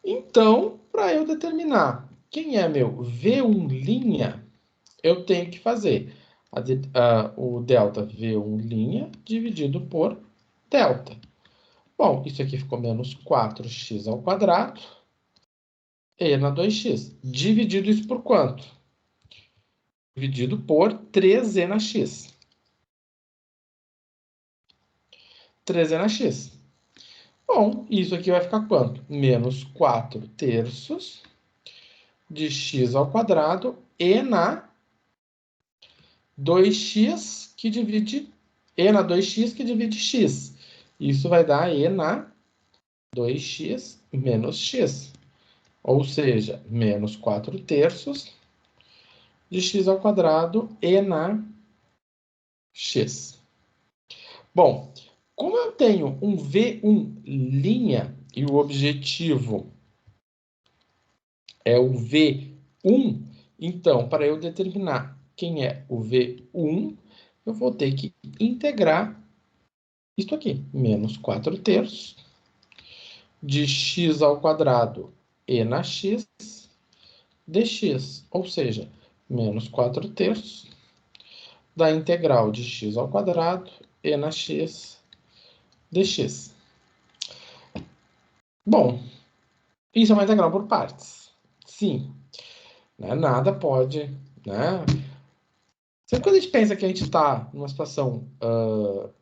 Então, para eu determinar quem é meu V1', eu tenho que fazer o delta V1' dividido por delta. Bom, isso aqui ficou menos 4x ao quadrado E na 2x. Dividido isso por quanto? Dividido por 3E na x. 3E na x. Bom, isso aqui vai ficar quanto? Menos 4 terços de x ao quadrado E na 2x que divide E na 2x que divide x. Isso vai dar E na 2x menos x. Ou seja, menos 4 terços de x ao quadrado E na x. Bom, como eu tenho um V1' e o objetivo é o V1, então, para eu determinar quem é o V1, eu vou ter que integrar isto aqui, menos 4 terços de x ao quadrado e na x dx, ou seja, menos 4/3 da integral de x ao quadrado e na x dx. Bom, isso é uma integral por partes. Sim, né? Nada pode, né? Sempre quando a gente pensa que a gente está numa situação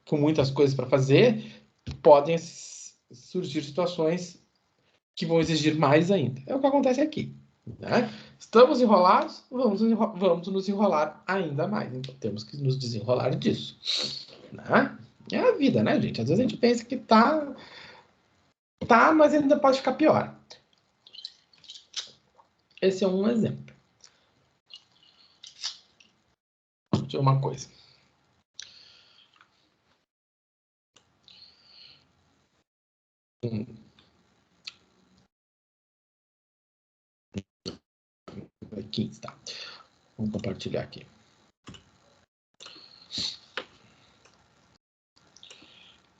com muitas coisas para fazer, podem surgir situações que vão exigir mais ainda. É o que acontece aqui. Né? Estamos enrolados, vamos nos enrolar ainda mais. Então, temos que nos desenrolar disso. Né? É a vida, né, gente? Às vezes a gente pensa que tá, mas ainda pode ficar pior. Esse é um exemplo. Deixa eu ver uma coisa. Aqui está. Vamos compartilhar aqui.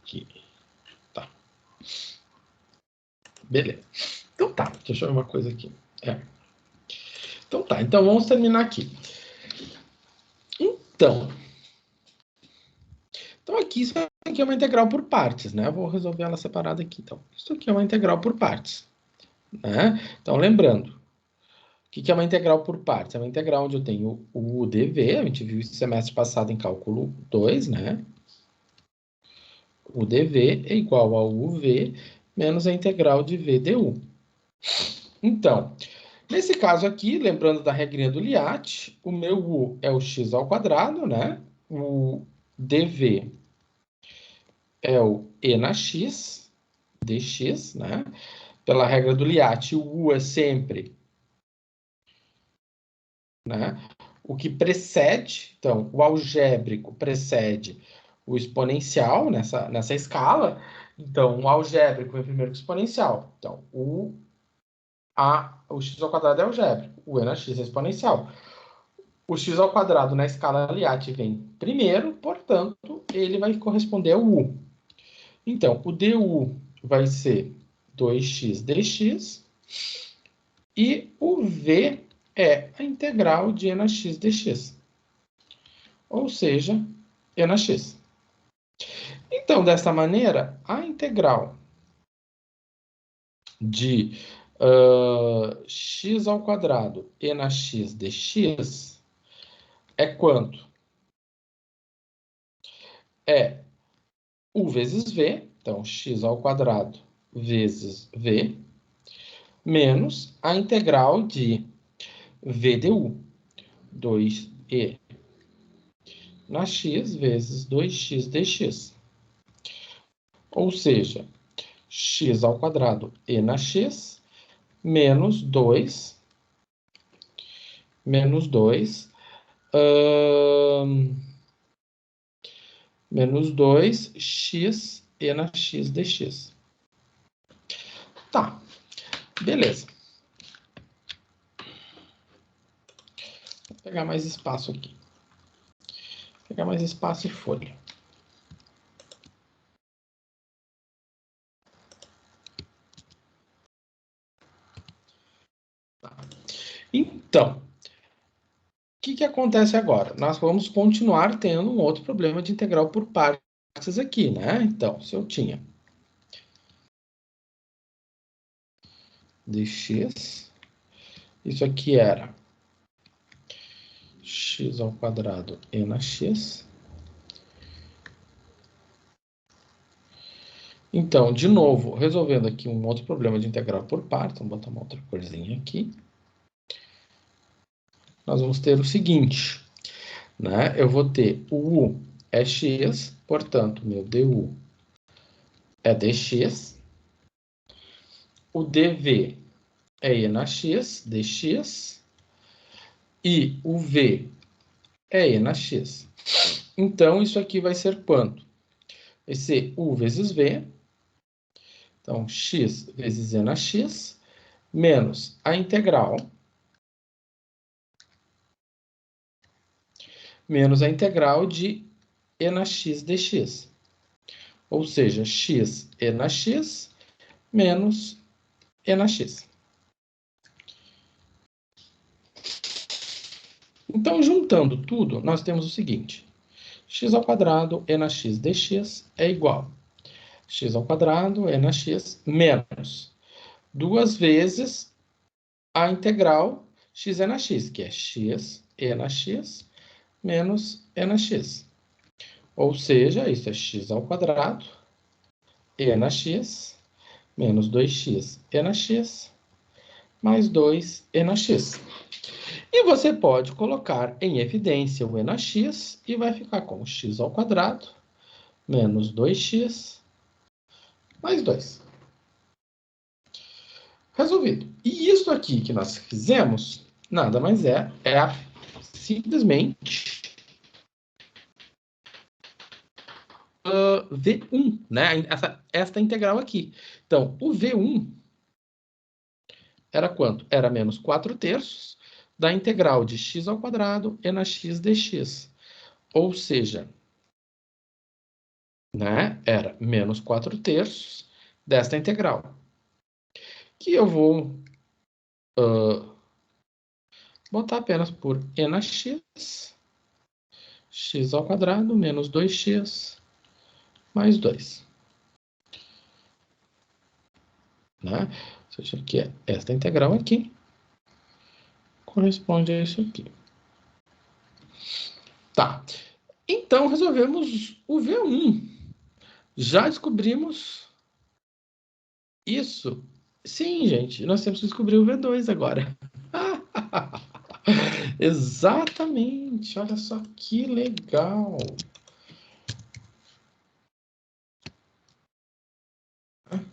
Aqui. Tá. Beleza. Então tá. Deixa eu ver uma coisa aqui. Então tá. Então vamos terminar aqui. Então aqui, isso aqui é uma integral por partes, né? Eu vou resolver ela separada aqui. Então, isso aqui é uma integral por partes. Né? Então, lembrando, o que é uma integral por partes? É uma integral onde eu tenho o dv, a gente viu isso semestre passado em cálculo 2, né? O dv é igual ao uv menos a integral de v du. Então, nesse caso aqui, lembrando da regrinha do Liat, o meu u é o x ao quadrado, né? O dv é o e na x, dx, né? Pela regra do Liat, o u é sempre, né? O que precede, então, o algébrico precede o exponencial nessa escala. Então, o algébrico vem primeiro que o exponencial. Então, o x ao quadrado é algébrico, o e na x é exponencial. O x ao quadrado na escala Liat vem primeiro, portanto, ele vai corresponder ao u. Então, o du vai ser 2x dx e o v é a integral de e na x dx. Ou seja, e na x. Então, dessa maneira, a integral de x ao quadrado e na x dx é quanto? É u vezes v, então x ao quadrado vezes v, menos a integral de v du, 2e na x vezes 2x dx. Ou seja, x ao quadrado e na x menos 2 menos 2 menos 2x e na x dx. Tá, beleza. Vou pegar mais espaço aqui. Vou pegar mais espaço e folha. Tá. Então, o que acontece agora? Nós vamos continuar tendo um outro problema de integral por partes aqui, né? Então, se eu tinha dx, isso aqui era x ao quadrado e na x. Então, de novo, resolvendo aqui um outro problema de integral por partes, vamos botar uma outra corzinha aqui. Nós vamos ter o seguinte, né? Eu vou ter o u é x, portanto, meu du é dx. O dv é e na x, dx. E o v é e na x. Então, isso aqui vai ser quanto? Vai ser u vezes v. Então, x vezes e na x, menos a integral, de e na x dx. Ou seja, x e na x, menos e na x. Então, juntando tudo, nós temos o seguinte. X ao quadrado e na x dx é igual a x ao quadrado e na x menos 2 vezes a integral x e na x, que é x e na x menos e na x. Ou seja, isso é x ao quadrado e na x menos 2x e na x mais 2 e na x. E você pode colocar em evidência o e na x e vai ficar com x ao quadrado menos 2x mais 2. Resolvido. E isso aqui que nós fizemos, nada mais é simplesmente V1, né? Esta integral aqui. Então, o V1 era quanto? Era menos 4/3 da integral de x ao quadrado e na x dx. Ou seja, né? Era menos 4/3 desta integral. Que eu vou botar apenas por e na x, x ao quadrado menos 2x mais 2. Né? Ou seja, que esta integral aqui corresponde a isso aqui. Tá. Então, resolvemos o V1. Já descobrimos isso. Sim, gente, nós temos que descobrir o V2 agora. Exatamente. Olha só que legal.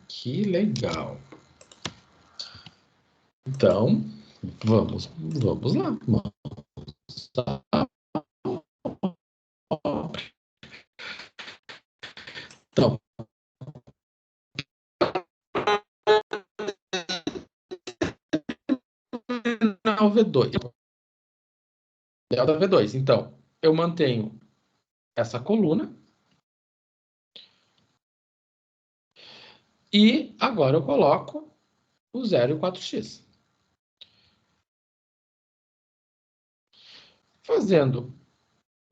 Que legal. Então, vamos lá. Então, o V2. Delta V2. Então, eu mantenho essa coluna. E agora eu coloco o 0 e o 4x. Fazendo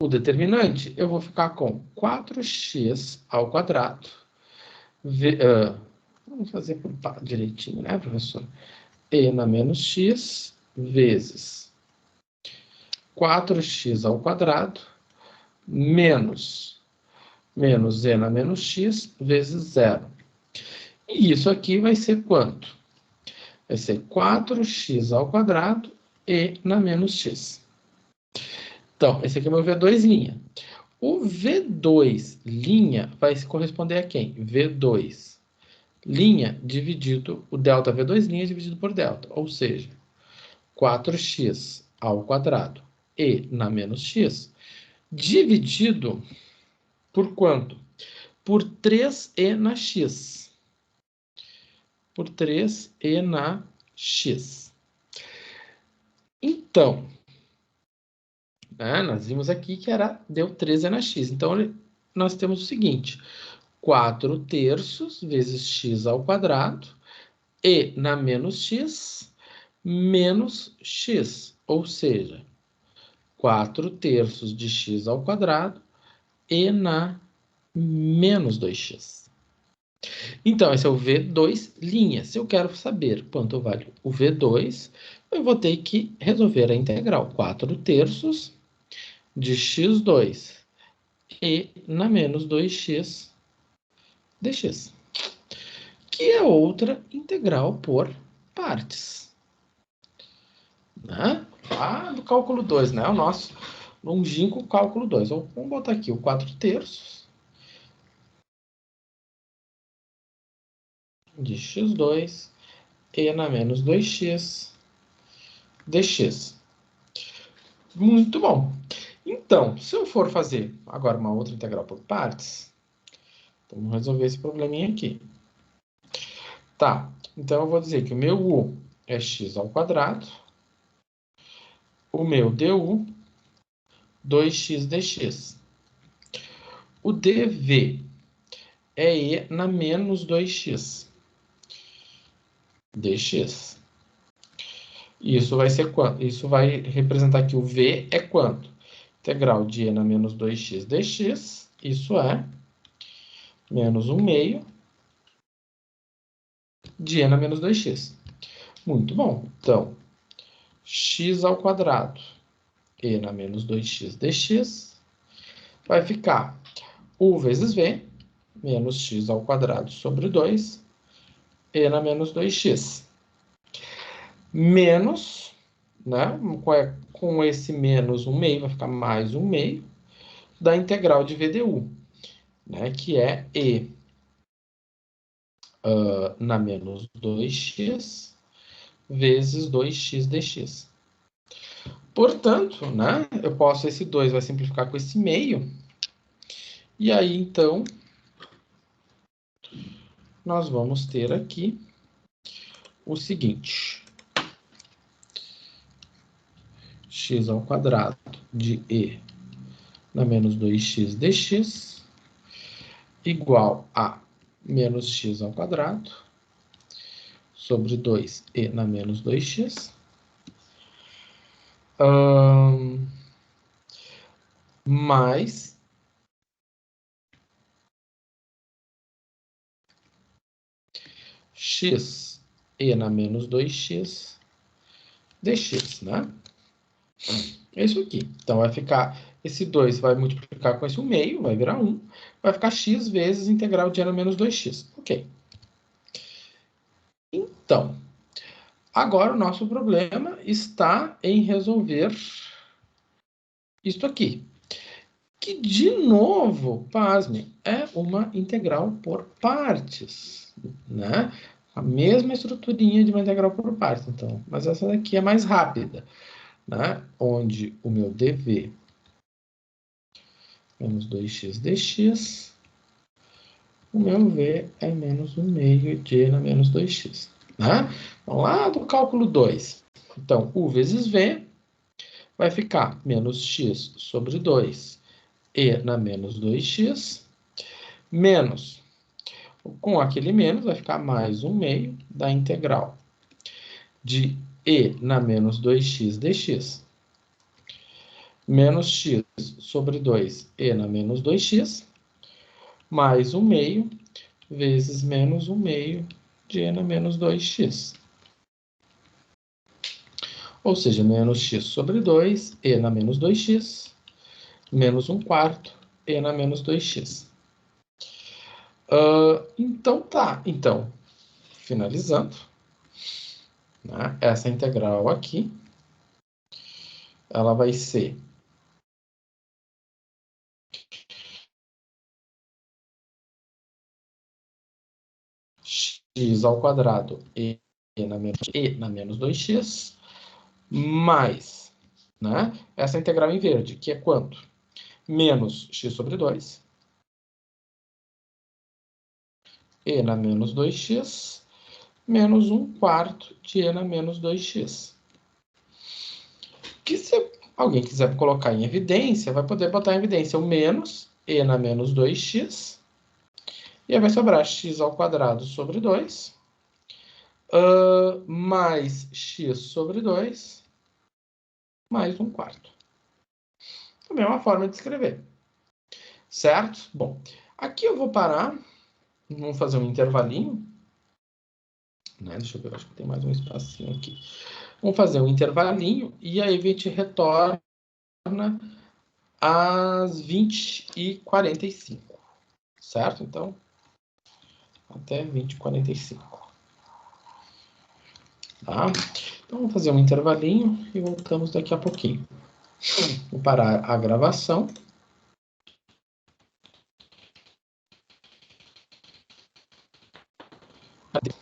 o determinante, eu vou ficar com 4x ao quadrado. Vamos fazer por direitinho, né, professor? E na menos x vezes 4x ao quadrado menos e na menos x vezes 0. E isso aqui vai ser quanto? Vai ser 4x ao quadrado e na menos x. Então, esse aqui é meu V2'. O V2' vai corresponder a quem? V2' dividido, o delta V2' dividido por delta. Ou seja, 4x ao quadrado e na menos x, dividido por quanto? Por 3e na x. Por 3e na x. Então, nós vimos aqui que deu 13 na x. Então, nós temos o seguinte. 4/3 vezes x ao quadrado e na menos x menos x. Ou seja, 4/3 de x ao quadrado e na menos 2x. Então, esse é o V2'. Se eu quero saber quanto vale o V2, eu vou ter que resolver a integral 4/3 de x2 e na menos 2x dx, que é outra integral por partes. Né? Lá do cálculo 2, né? O nosso longínquo cálculo 2. Vamos botar aqui o 4/3 de x2 e na menos 2x dx. Muito bom. Então, se eu for fazer agora uma outra integral por partes, vamos resolver esse probleminha aqui. Tá, então eu vou dizer que o meu u é x ao quadrado, o meu du, 2x dx. O dv é e na menos 2x. dx. Isso vai ser quanto? Isso vai representar que o v é quanto? Integral de e na menos 2x dx, isso é menos 1 meio de e na menos 2x. Muito bom. Então, x ao quadrado e na menos 2x dx vai ficar u vezes v menos x ao quadrado sobre 2 e na menos 2x. Menos, né? Com esse menos 1 meio, vai ficar mais 1 meio da integral de v du, né? Que é e na menos 2x vezes 2x dx. Portanto, né? Eu posso, esse 2 vai simplificar com esse meio. E aí, então, nós vamos ter aqui o seguinte. X ao quadrado de e na menos 2x dx igual a menos x ao quadrado sobre 2e na menos 2x mais x e na menos 2x dx, né? É isso aqui. Então, vai ficar... Esse 2 vai multiplicar com esse 1 meio, vai virar 1. Vai ficar x vezes integral de e na menos 2x. Ok. Então, agora o nosso problema está em resolver isto aqui. Que, de novo, pasmem, é uma integral por partes, né? A mesma estruturinha de uma integral por partes, então. Mas essa daqui é mais rápida, né? Onde o meu dv menos 2x dx, o meu v é menos 1 meio de e na menos 2x, né? Vamos lá do cálculo 2. Então, u vezes v vai ficar menos x sobre 2 e na menos 2x, menos, com aquele menos, vai ficar mais 1 meio da integral de e na menos 2x dx, menos x sobre 2 e na menos 2x, mais 1 meio vezes menos 1 meio de e na menos 2x. Ou seja, menos x sobre 2 e na menos 2x, menos 1 quarto e na menos 2x. Então, tá. Então, finalizando, né, essa integral aqui, ela vai ser x ao quadrado e na menos 2x, mais, né, essa integral em verde, que é quanto? Menos x sobre 2, e na menos 2x, menos 1 quarto de e na menos 2x. Que se alguém quiser colocar em evidência, vai poder botar em evidência o menos e na menos 2x, e aí vai sobrar x ao quadrado sobre 2, mais x sobre 2, mais 1 quarto. Também é uma forma de escrever. Certo? Bom, aqui eu vou parar. Vamos fazer um intervalinho. Né? Deixa eu ver, acho que tem mais um espacinho aqui. Vamos fazer um intervalinho e aí a gente retorna às 20h45. Certo? Então, até 20h45. Tá? Então, vamos fazer um intervalinho e voltamos daqui a pouquinho. Vou parar a gravação.